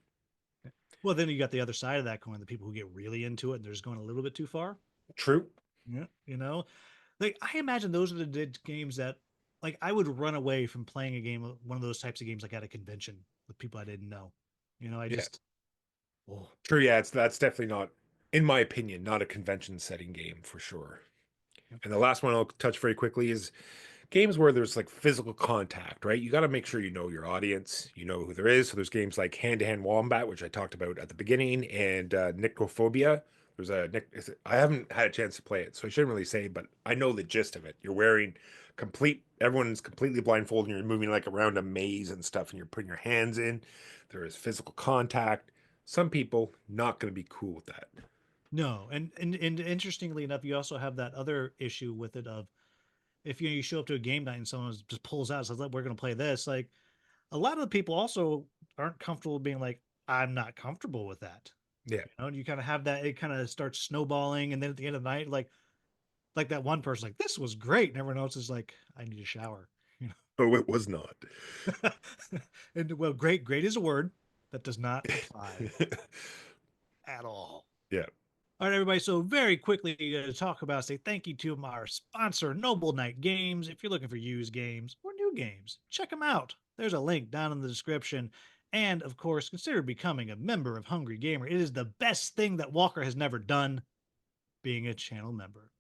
well then you got the other side of that coin, the people who get really into it and they're just going a little bit too far. True. Yeah, like I imagine those are the games that like I would run away from playing a game, one of those types of games, like at a convention with people I didn't know. I Yeah. just oh True. Yeah. That's definitely not, in my opinion, not a convention setting game for sure. yeah. And the last one I'll touch very quickly is games where there's like physical contact, right? You got to make sure you know your audience, you know who there is. So there's games like Hand to Hand Wombat, which I talked about at the beginning, and Nyctophobia. I haven't had a chance to play it, so I shouldn't really say, but I know the gist of it. You're wearing everyone's completely blindfolded, and you're moving like around a maze and stuff, and you're putting your hands in. There is physical contact. Some people not going to be cool with that. No, and interestingly enough, you also have that other issue with it of if you show up to a game night and someone just pulls out and says, we're going to play this." Like a lot of the people also aren't comfortable being like, "I'm not comfortable with that." Yeah. And you kind of have that. It kind of starts snowballing, and then at the end of the night, like that one person, like this was great, and everyone else is like, "I need a shower." You Oh, it was not. know, and well, great is a word that does not apply at all. Yeah. All right, everybody. So very quickly to talk about, say thank you to our sponsor, Noble Knight Games. If you're looking for used games or new games, check them out. There's a link down in the description. And of course, consider becoming a member of Hungry Gamer. It is the best thing that Walker has never done, being a channel member.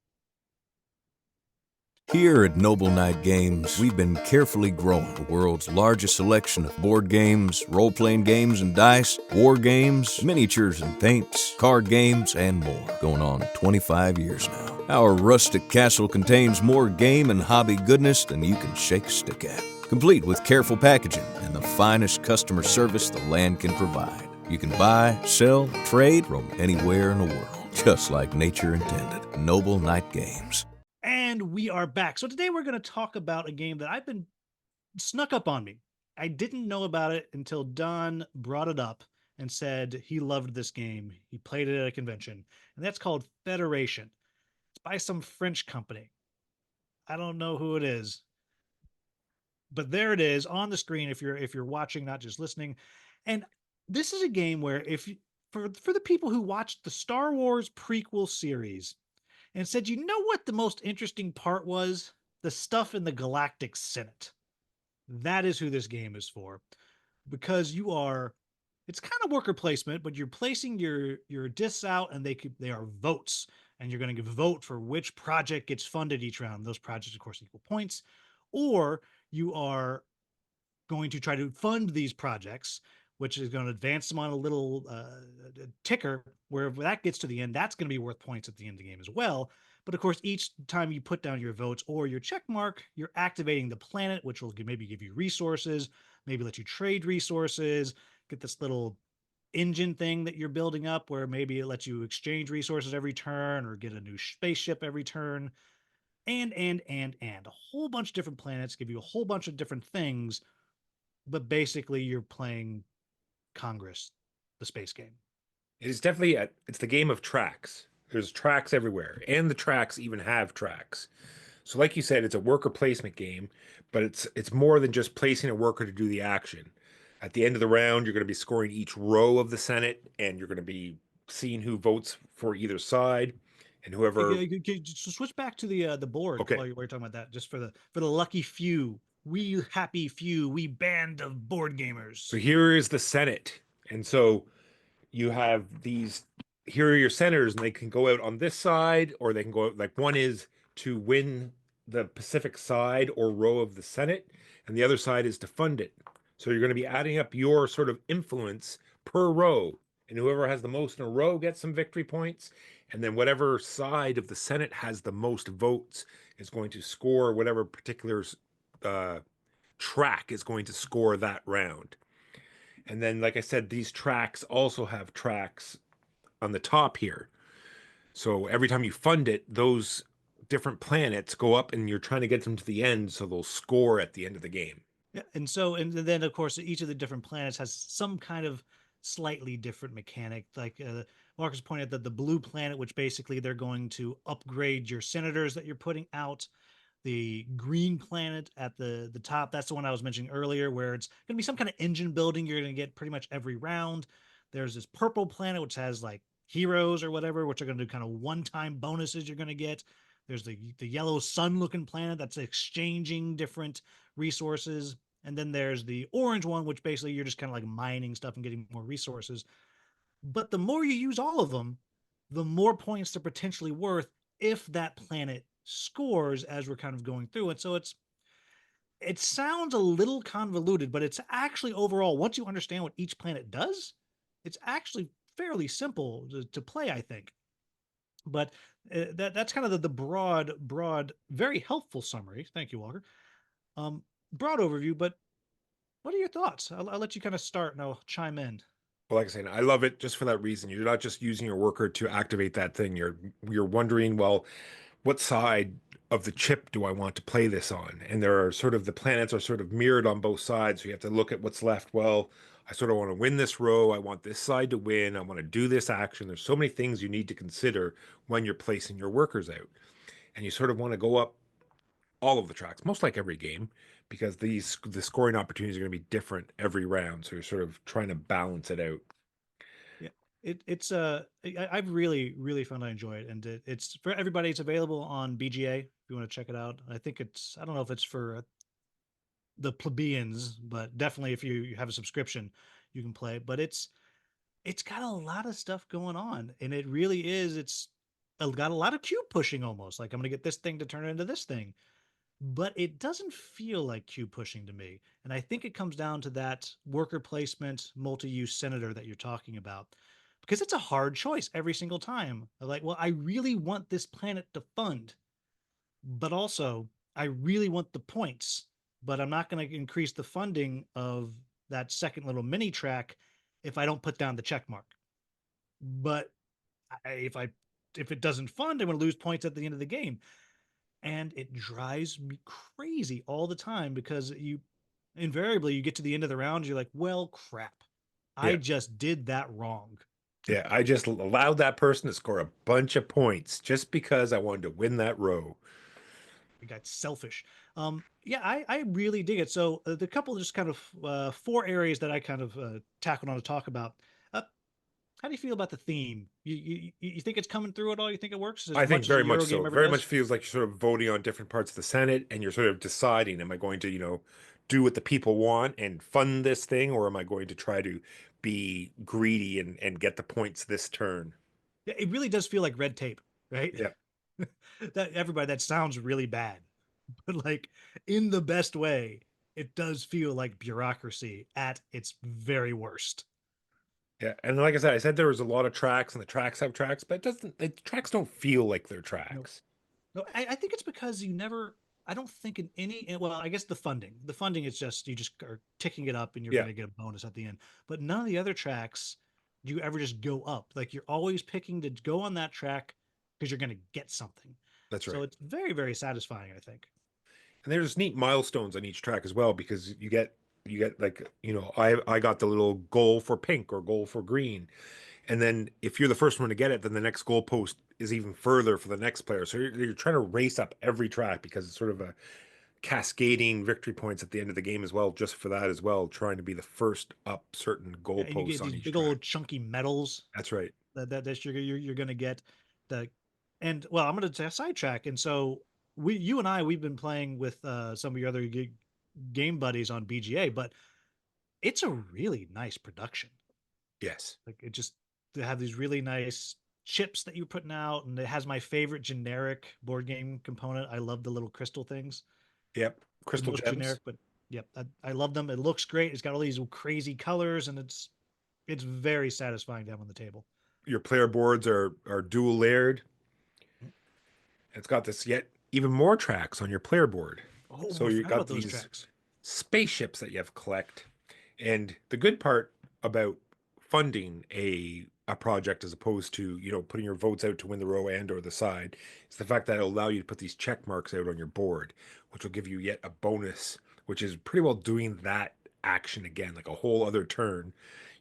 Here at Noble Knight Games, we've been carefully growing the world's largest selection of board games, role-playing games and dice, war games, miniatures and paints, card games, and more, going on 25 years now. Our rustic castle contains more game and hobby goodness than you can shake a stick at, complete with careful packaging and the finest customer service the land can provide. You can buy, sell, trade from anywhere in the world, just like nature intended. Noble Knight Games. And we are back. So today we're going to talk about a game that I've been snuck up on me. I didn't know about it until Don brought it up and said he loved this game. He played it at a convention, and that's called Federation. It's by some French company. I don't know who it is, but there it is on the screen if you're watching, not just listening. And this is a game where if you, for the people who watched the Star Wars prequel series and said, you know what the most interesting part was? The stuff in the Galactic Senate. That is who this game is for, because you are, it's kind of worker placement, but you're placing your discs out, and they are votes, and you're going to vote for which project gets funded each round. Those projects, of course, equal points, or you are going to try to fund these projects, which is going to advance them on a little ticker, where if that gets to the end, that's going to be worth points at the end of the game as well. But of course, each time you put down your votes or your check mark, you're activating the planet, which will maybe give you resources, maybe let you trade resources, get this little engine thing that you're building up where maybe it lets you exchange resources every turn or get a new spaceship every turn. And a whole bunch of different planets give you a whole bunch of different things, but basically you're playing Congress, the space game. It is definitely it's the game of tracks. There's tracks everywhere, and the tracks even have tracks. So, like you said, it's a worker placement game, but it's more than just placing a worker to do the action. At the end of the round, you're going to be scoring each row of the Senate, and you're going to be seeing who votes for either side, and whoever. So switch back to the board Okay. while you're talking about that, just for the lucky few, we happy few, we band of board gamers. So here is the Senate, and so you have these. Here are your senators, and they can go out on this side, or they can go out, like one is to win the Pacific side or row of the Senate, and the other side is to fund it. So you're going to be adding up your sort of influence per row, and whoever has the most in a row gets some victory points, and then whatever side of the Senate has the most votes is going to score whatever particular track is going to score that round. And then, like I said, these tracks also have tracks on the top here. So every time you fund it, those different planets go up and you're trying to get them to the end so they'll score at the end of the game. Yeah, and then of course each of the different planets has some kind of slightly different mechanic. Like Marcus pointed out that the blue planet, which basically they're going to upgrade your senators that you're putting out. The green planet at the top, that's the one I was mentioning earlier, where it's going to be some kind of engine building you're going to get pretty much every round. There's this purple planet, which has like heroes or whatever, which are going to do kind of one-time bonuses you're going to get. There's the yellow sun-looking planet that's exchanging different resources. And then there's the orange one, which basically you're just kind of like mining stuff and getting more resources. But the more you use all of them, the more points they're potentially worth if that planet scores as we're kind of going through it. So it sounds a little convoluted, but it's actually overall, once you understand what each planet does, it's actually fairly simple to play, I think. But that's kind of the broad, very helpful summary. Thank you, Walker. Broad overview, but what are your thoughts? I'll let you kind of start and I'll chime in. Well, like I said, I love it just for that reason. You're not just using your worker to activate that thing. You're wondering, well, what side of the chip do I want to play this on? And there are sort of the planets are sort of mirrored on both sides. So you have to look at what's left. Well, I sort of want to win this row. I want this side to win. I want to do this action. There's so many things you need to consider when you're placing your workers out. And you sort of want to go up all of the tracks, most like every game, because the scoring opportunities are going to be different every round. So you're sort of trying to balance it out. It's I've really found I enjoy it, and it's for everybody. It's available on BGA if you want to check it out. I think I don't know if it's for the plebeians, but definitely if you have a subscription, you can play. But it's got a lot of stuff going on, and it really is. It's got a lot of cube pushing almost. Like I'm gonna get this thing to turn into this thing, but it doesn't feel like cube pushing to me. And I think it comes down to that worker placement, multi-use senator that you're talking about, because it's a hard choice every single time. Like, well, I really want this planet to fund, but also I really want the points, but I'm not going to increase the funding of that second little mini track if I don't put down the check mark. But if it doesn't fund, I'm going to lose points at the end of the game. And it drives me crazy all the time because you invariably get to the end of the round, you're like, well, crap. I just did that wrong. Yeah, I just allowed that person to score a bunch of points just because I wanted to win that row. It got selfish. Yeah, I really dig it. So the couple just kind of 4 areas that I kind of tackled on to talk about. Uh, how do you feel about the theme? You think it's coming through at all? You think it works as I think much as a very much Euro so. game ever Very much does? feels like you're sort of voting on different parts of the Senate, and you're sort of deciding, am I going to, do what the people want and fund this thing, or am I going to try to be greedy and get the points this turn? Yeah, it really does feel like red tape, right? Yeah. That everybody that sounds really bad, but like in the best way, it does feel like bureaucracy at its very worst. Yeah. And like I said there was a lot of tracks, and the tracks have tracks, but the tracks don't feel like they're No, tracks. no, I think it's because you never. I don't think in any. Well, I guess the funding. The funding is just you just are ticking it up, and you're Yeah, going to get a bonus at the end. But none of the other tracks do you ever just go up. Like you're always picking to go on that track because you're going to get something. that's So right. it's very very satisfying. I think. And there's neat milestones on each track as well, because you get like, I got the little goal for pink or goal for green. And then if you're the first one to get it, then the next goalpost is even further for the next player. So you're trying to race up every track, because it's sort of a cascading victory points at the end of the game as well, just for that as well, trying to be the first up certain Yeah, and you goalposts get on these each big track. old chunky medals That's right. that you're going to get. The and well, I'm going to sidetrack. And so you and I, we've been playing with some of your other game buddies on BGA, but it's a really nice production. Yes. Like it just to have these really nice chips that you're putting out, and it has my favorite generic board game component. I love the little crystal things. Yep. The Crystal most gems. generic, but yep, I love them. It looks great. It's got all these crazy colors, and it's very satisfying to have on the table. Your player boards are dual layered. It's got this yet even more tracks on your player board. Oh, So I you forgot got about those these tracks. spaceships that you have to collect. And the good part about funding a project, as opposed to, putting your votes out to win the row and or the side, is the fact that it'll allow you to put these check marks out on your board, which will give you yet a bonus, which is pretty well doing that action again, like a whole other turn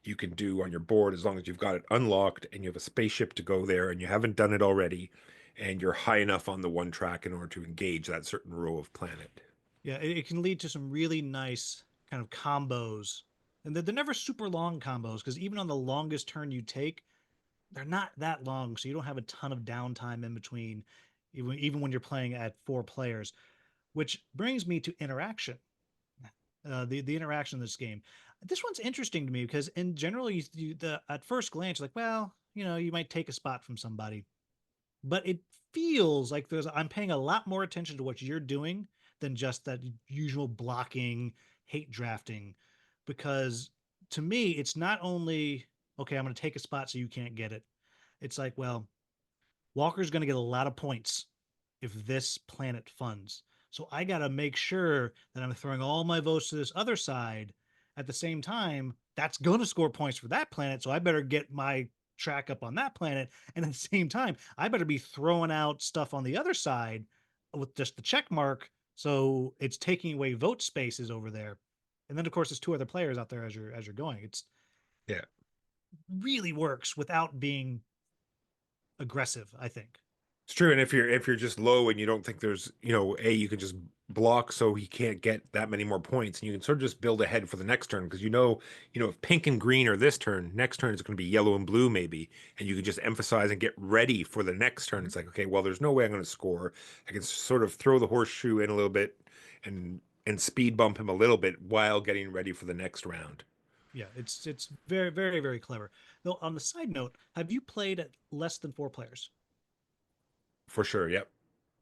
you can do on your board, as long as you've got it unlocked and you have a spaceship to go there and you haven't done it already, and you're high enough on the one track in order to engage that certain row of planet. Yeah, it can lead to some really nice kind of combos, and they're never super long combos because even on the longest turn you take, they're not that long, so you don't have a ton of downtime in between, even when you're playing at 4 players. Which brings me to interaction. The interaction in this game. This one's interesting to me because in general, the at first glance, you're like, well, you might take a spot from somebody, but it feels like I'm paying a lot more attention to what you're doing than just that usual blocking, hate drafting, because to me, it's not only okay, I'm going to take a spot so you can't get it. It's like, well, Walker's going to get a lot of points if this planet funds. So I got to make sure that I'm throwing all my votes to this other side. At the same time, that's going to score points for that planet. So I better get my track up on that planet. And at the same time, I better be throwing out stuff on the other side with just the check mark. So it's taking away vote spaces over there. And then of course there's 2 other players out there as you're going. It's Yeah. really works without being aggressive, I think. It's true, and if you're just low and you don't think there's, you can just block so he can't get that many more points, and you can sort of just build ahead for the next turn, because if pink and green are this turn, next turn is going to be yellow and blue maybe, and you can just emphasize and get ready for the next turn. It's like, okay, well, there's no way I'm going to score. I can sort of throw the horseshoe in a little bit and speed bump him a little bit while getting ready for the next round. Yeah, it's very very very clever. Though on the side note, have you played at less than 4 players? For sure, yep.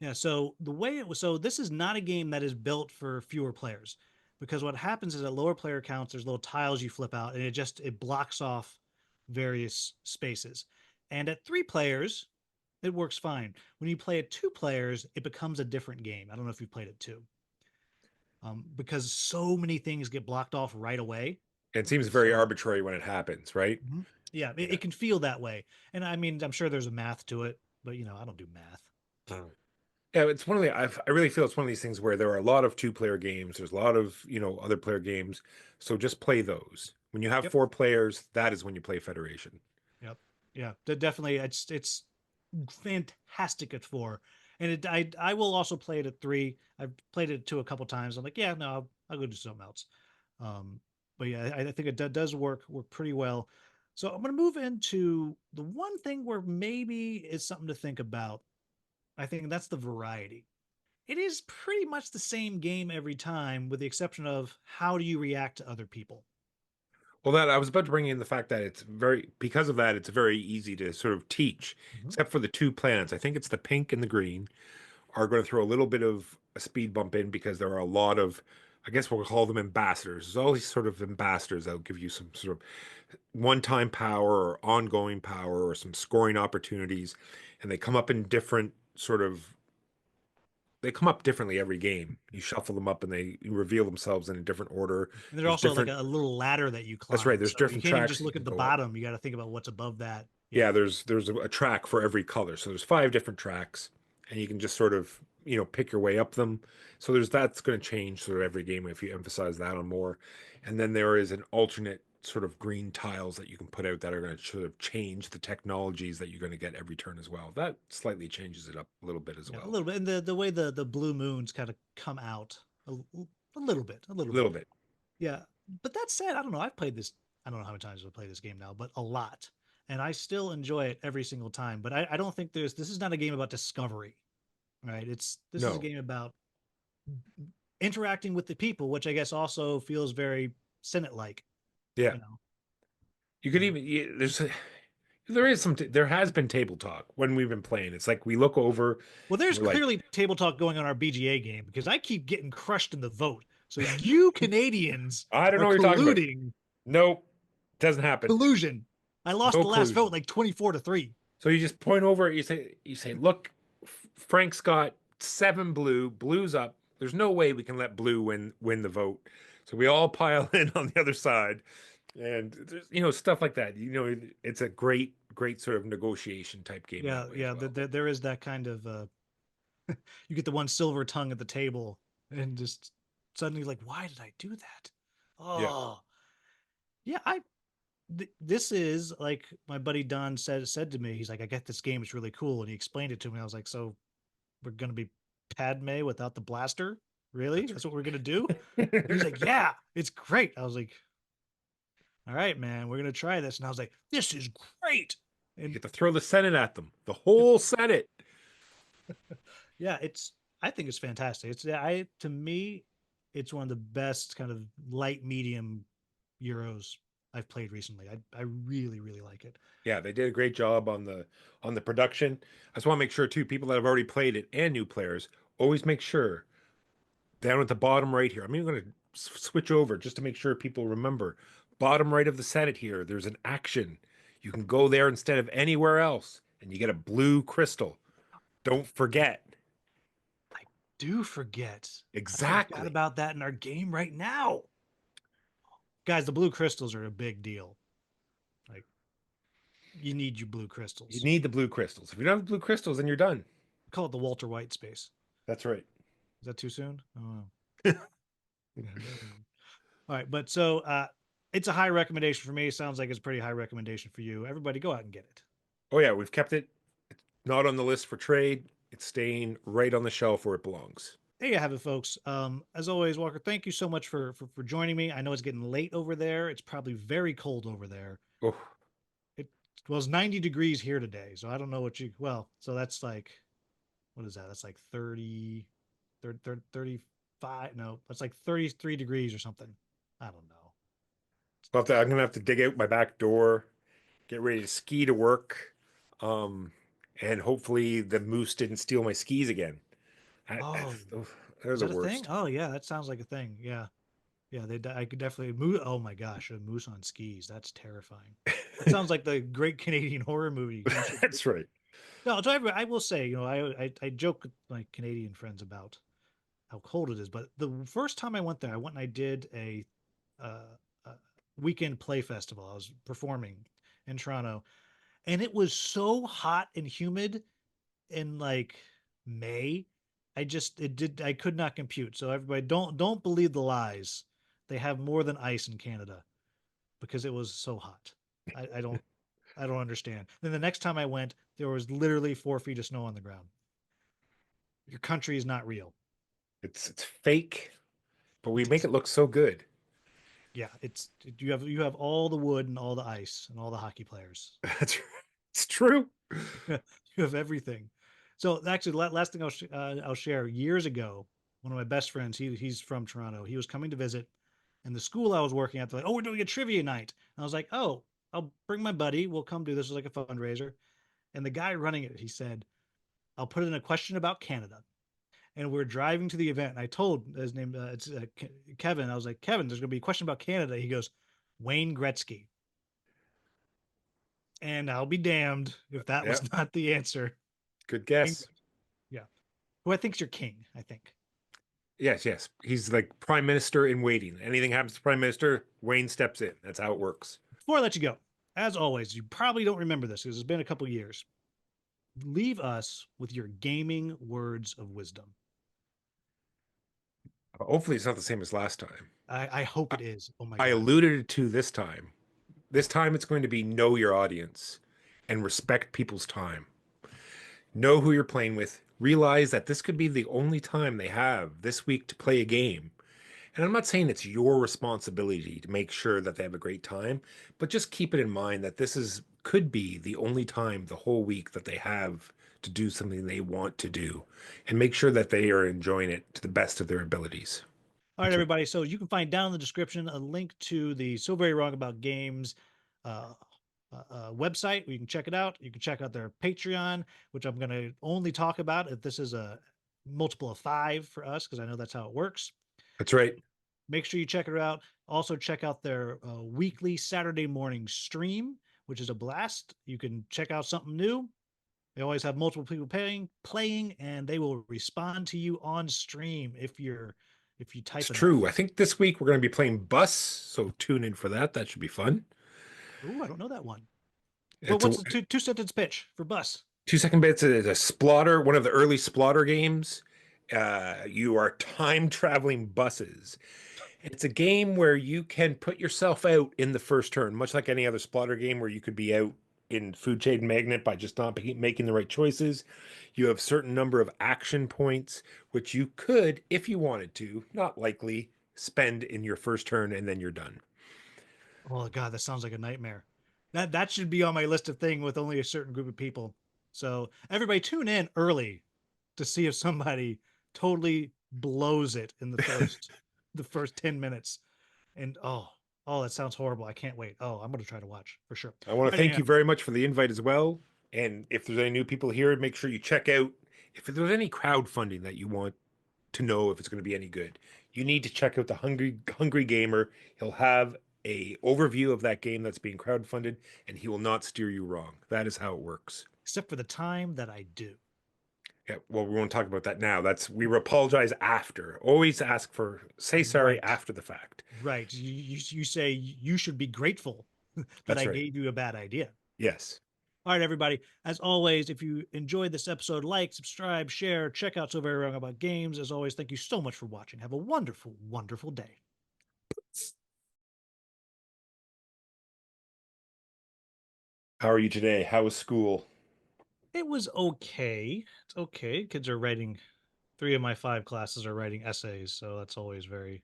Yeah, so the way it was, so this is not a game that is built for fewer players, because what happens is at lower player counts, there's little tiles you flip out, and it blocks off various spaces. And at 3 players, it works fine. When you play at 2 players, it becomes a different game. I don't know if you played it too, because so many things get blocked off right away. It seems very So arbitrary when it happens, right? mhm. Yeah, Yeah. it can feel that way. And I mean, I'm sure there's a math to it, but I don't do math. Yeah, it's one of the. I really feel it's one of these things where there are a lot of two-player games. There's a lot of other player games. So just play those. When you have Yep. 4 players, that is when you play Federation. Yep. Yeah. Definitely. It's fantastic at 4. And I will also play it at 3. I've played it 2 a couple times. I'm like, yeah, no, I'll go do something else. But yeah, I think it does work pretty well. So I'm going to move into the one thing where maybe is something to think about. I think that's the variety. It is pretty much the same game every time, with the exception of how do you react to other people. Well, that I was about to bring in the fact that because of that, it's very easy to sort of teach, Mhm. except for the two planets. I think it's the pink and the green are going to throw a little bit of a speed bump in because there are a lot of, I guess we'll call them ambassadors. There's all these sort of ambassadors that'll give you some sort of one-time power or ongoing power or some scoring opportunities, and they come up in different sort of they come up differently every game. You shuffle them up and they reveal themselves in a different order. And there's There's also like different. a little ladder that you That's right. climb. There's So you different can't even tracks just that you look can at the go up. bottom. You got to think about what's above that. Yeah, there's a track for every color. So there's 5 different tracks, and you can just sort of pick your way up them. So that's going to change sort of every game if you emphasize that on more. And then there is an alternate sort of green tiles that you can put out that are going to sort of change the technologies that you're going to get every turn as well. That slightly changes it up a little bit as Yeah, a well. little bit. And the way the blue moons kind of come out a little bit, a little A little bit. bit. Yeah. But that said, I don't know. I've played this. I don't know how many times I've played this game now, but a lot. And I still enjoy it every single time. But I don't think this is not a game about discovery, right? This is a No. game about interacting with the people, which I guess also feels very Senate like, Yeah. you know. You could And even there has been table talk when we've been playing. It's like we look over well, and there's we're like, clearly table talk going on our BGA game because I keep getting crushed in the vote. So you Canadians I don't know are what you're talking about. colluding. Nope, doesn't happen. Collusion. I lost No the last vote collusion. like 24-3. So you just point over, you say, look, Frank's got 7 blue, blue's up. There's no way we can let blue win the vote. So we all pile in on the other side. And there's stuff like that. It's a great sort of negotiation type game Yeah, that way as yeah. well. There is that kind of you get the one silver tongue at the table and just suddenly like, why did I do that? Yeah. Oh, yeah. This is like my buddy Don said to me. He's like, I get this game. It's really cool, and he explained it to me. I was like, so we're gonna be Padme without the blaster? Really? That's what we're gonna do? And he's like, yeah, it's great. I was like, all right, man, we're gonna try this. And I was like, this is great. You And get to throw the Senate at them. The whole Senate. yeah, I think it's fantastic. To me, it's one of the best kind of light medium Euros I've played recently. I really, really like it. Yeah, they did a great job on the production. I just want to make sure too, people that have already played it and new players, always make sure down at the bottom right here. I'm even going to switch over just to make sure people remember. Bottom right of the Senate here, there's an action. You can go there instead of anywhere else, and you get a blue crystal. Don't forget. I do forget. I forgot Exactly. about that in our game right now. Guys, the blue crystals are a big deal. Like you need your blue You crystals. need the blue crystals. If you don't have blue crystals, then you're done. Call it the Walter White space. That's right. Is that too soon? Oh. All right, but so it's a high recommendation for me. Sounds like it's a pretty high recommendation for you. Everybody go out and get it. Oh yeah, we've kept it. It's not on the list for trade. It's staying right on the shelf where it belongs. There you have it, folks. As always, Walker, thank you so much for joining me. I know it's getting late over there. It's probably very cold over there. Oh, It was 90 degrees here today, so I don't know what you. Well, so that's like, what is that? That's like 30, 35. No, that's like 33 degrees or something. I don't know. I'm gonna have to dig out my back door, get ready to ski to work, um, and hopefully the moose didn't steal my skis again. Oh, They're is the that a thing? worst. Oh yeah, that sounds like a thing. Yeah. Yeah, I could definitely moose. Oh my gosh, a moose on skis. That's terrifying. That sounds like the great Canadian horror movie. That's right. No, so I will say, I joke with my Canadian friends about how cold it is, but the first time I went there, I went and I did a weekend play festival. I was performing in Toronto, and it was so hot and humid in like May. I could not compute. So everybody don't believe the lies. They have more than ice in Canada because it was so hot. I don't understand. Then the next time I went, there was literally 4 feet of snow on the ground. your country is not real. It's fake, but we It make is. it look so good. Yeah, you have all the wood and all the ice and all the hockey players. That's it's true. You have everything. So actually, last thing I'll share. Years ago, one of my best friends, he's from Toronto. He was coming to visit, and the school I was working at, they're like, "Oh, we're doing a trivia night." And I was like, "Oh, I'll bring my buddy. We'll come do this as like a fundraiser." And the guy running it, he said, "I'll put in a question about Canada." And we're driving to the event, and I told his name, it's Kevin. I was like, "Kevin, there's going to be a question about Canada." He goes, "Wayne Gretzky." And I'll be damned if that Yeah, was not the answer. good Wayne guess. Gretzky. Yeah. Who I think's your king, I think. Yes, yes. He's like prime minister in waiting. Anything happens to prime minister, Wayne steps in. That's how it works. Before I let you go, as always, you probably don't remember this because it's been a couple years. Leave us with your gaming words of wisdom. Hopefully, it's not the same as last time. I hope I, it is. Oh my I God. alluded to this time. This time, it's going to be know your audience and respect people's time. Know who you're playing with. Realize that this could be the only time they have this week to play a game. And I'm not saying it's your responsibility to make sure that they have a great time, but just keep it in mind that this is could be the only time the whole week that they have to do something they want to do, and make sure that they are enjoying it to the best of their abilities. All right, everybody. So you can find down in the description a link to the So Very Wrong About Games uh, website where you can check it out. You can check out their Patreon, which I'm going to only talk about if this is a multiple of 5 for us, because I know that's how it works. That's right. Make sure you check it out. Also, check out their weekly Saturday morning stream, which is a blast. You can check out something new. They always have multiple people playing, and they will respond to you on stream if you type It's enough. true. I think this week we're going to be playing Bus, so tune in for that. That should be fun. Ooh, I don't know that one. But It's a what's the two sentence pitch for Bus? 2 second bits. It's a Splotter, one of the early Splotter games. You are time traveling buses. It's a game where you can put yourself out in the first turn, much like any other Splotter game where you could be out in Food Chain Magnet by just not making the right choices. You have certain number of action points, which you could, if you wanted to, not likely, spend in your first turn, and then you're done. Oh God, that sounds like a nightmare. That should be on my list of things with only a certain group of people. So everybody tune in early to see if somebody totally blows it in the first 10 minutes. And that sounds horrible. I can't wait. Oh, I'm gonna try to watch for sure. I want to But thank anyhow, you very much for the invite as well. And if there's any new people here, make sure you check out if there's any crowdfunding that you want to know if it's going to be any good. You need to check out the Hungry Gamer. He'll have a overview of that game that's being crowdfunded, and he will not steer you wrong. That is how it works. except for the time that I do. Yeah, well, we won't talk about that now. We will apologize after. Always say sorry Right. after the fact. Right. You say you should be grateful that That's I right. gave you a bad idea. Yes. All right, everybody. As always, if you enjoyed this episode, like, subscribe, share, check out So Very Wrong About Games. As always, thank you so much for watching. Have a wonderful, wonderful day. How are you today? How was school? It was okay. It's okay. Kids are writing, 3 of my 5 classes are writing essays. So that's always very,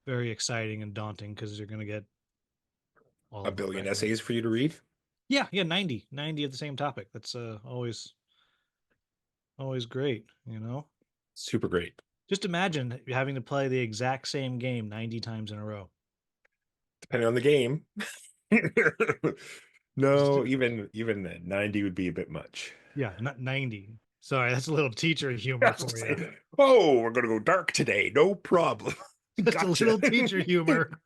very exciting and daunting because you're going to get all A of them billion right. essays for you to read? Yeah, 90 of the same topic. That's always great, you know? Super great. Just imagine having to play the exact same game 90 times in a row. Depending on the game. No, even 90 would be a bit much. Yeah, not 90. Sorry, that's a little teacher humor for you. Oh, we're gonna go dark today. No problem. That's a little teacher humor.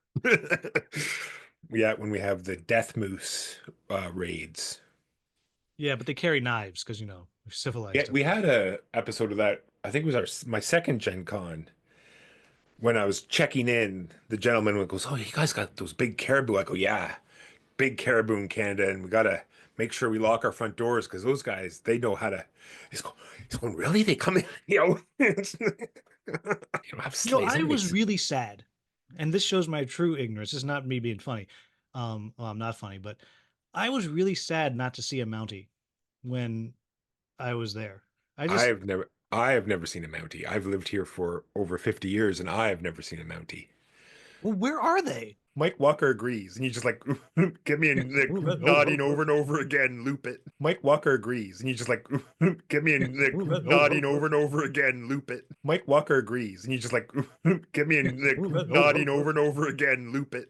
Yeah, when we have the Death Moose raids. Yeah, but they carry knives because civilized. Yeah, we had a episode of that. I think it was my second Gen Con. When I was checking in, the gentleman goes, "Oh, you guys got those big caribou." I go, "Yeah, big caribou in Canada, and we gotta make sure we lock our front doors because those guys, they know how to." He's going, "Really? They come in, you don't have slaves. I was really sad, and this shows my true ignorance. It's not me being funny. Well, I'm not funny, but I was really sad not to see a Mountie when I was there. I have never seen a Mountie. I've lived here for over 50 years and I have never seen a Mountie. Well, where are they? Mike Walker agrees, and you just like get me in like, nodding over and over again, loop it. Mike Walker agrees, and you just like get me in like, nodding over and over again, loop it. Mike Walker agrees, and you just like get me in like, nodding over and over again, loop it.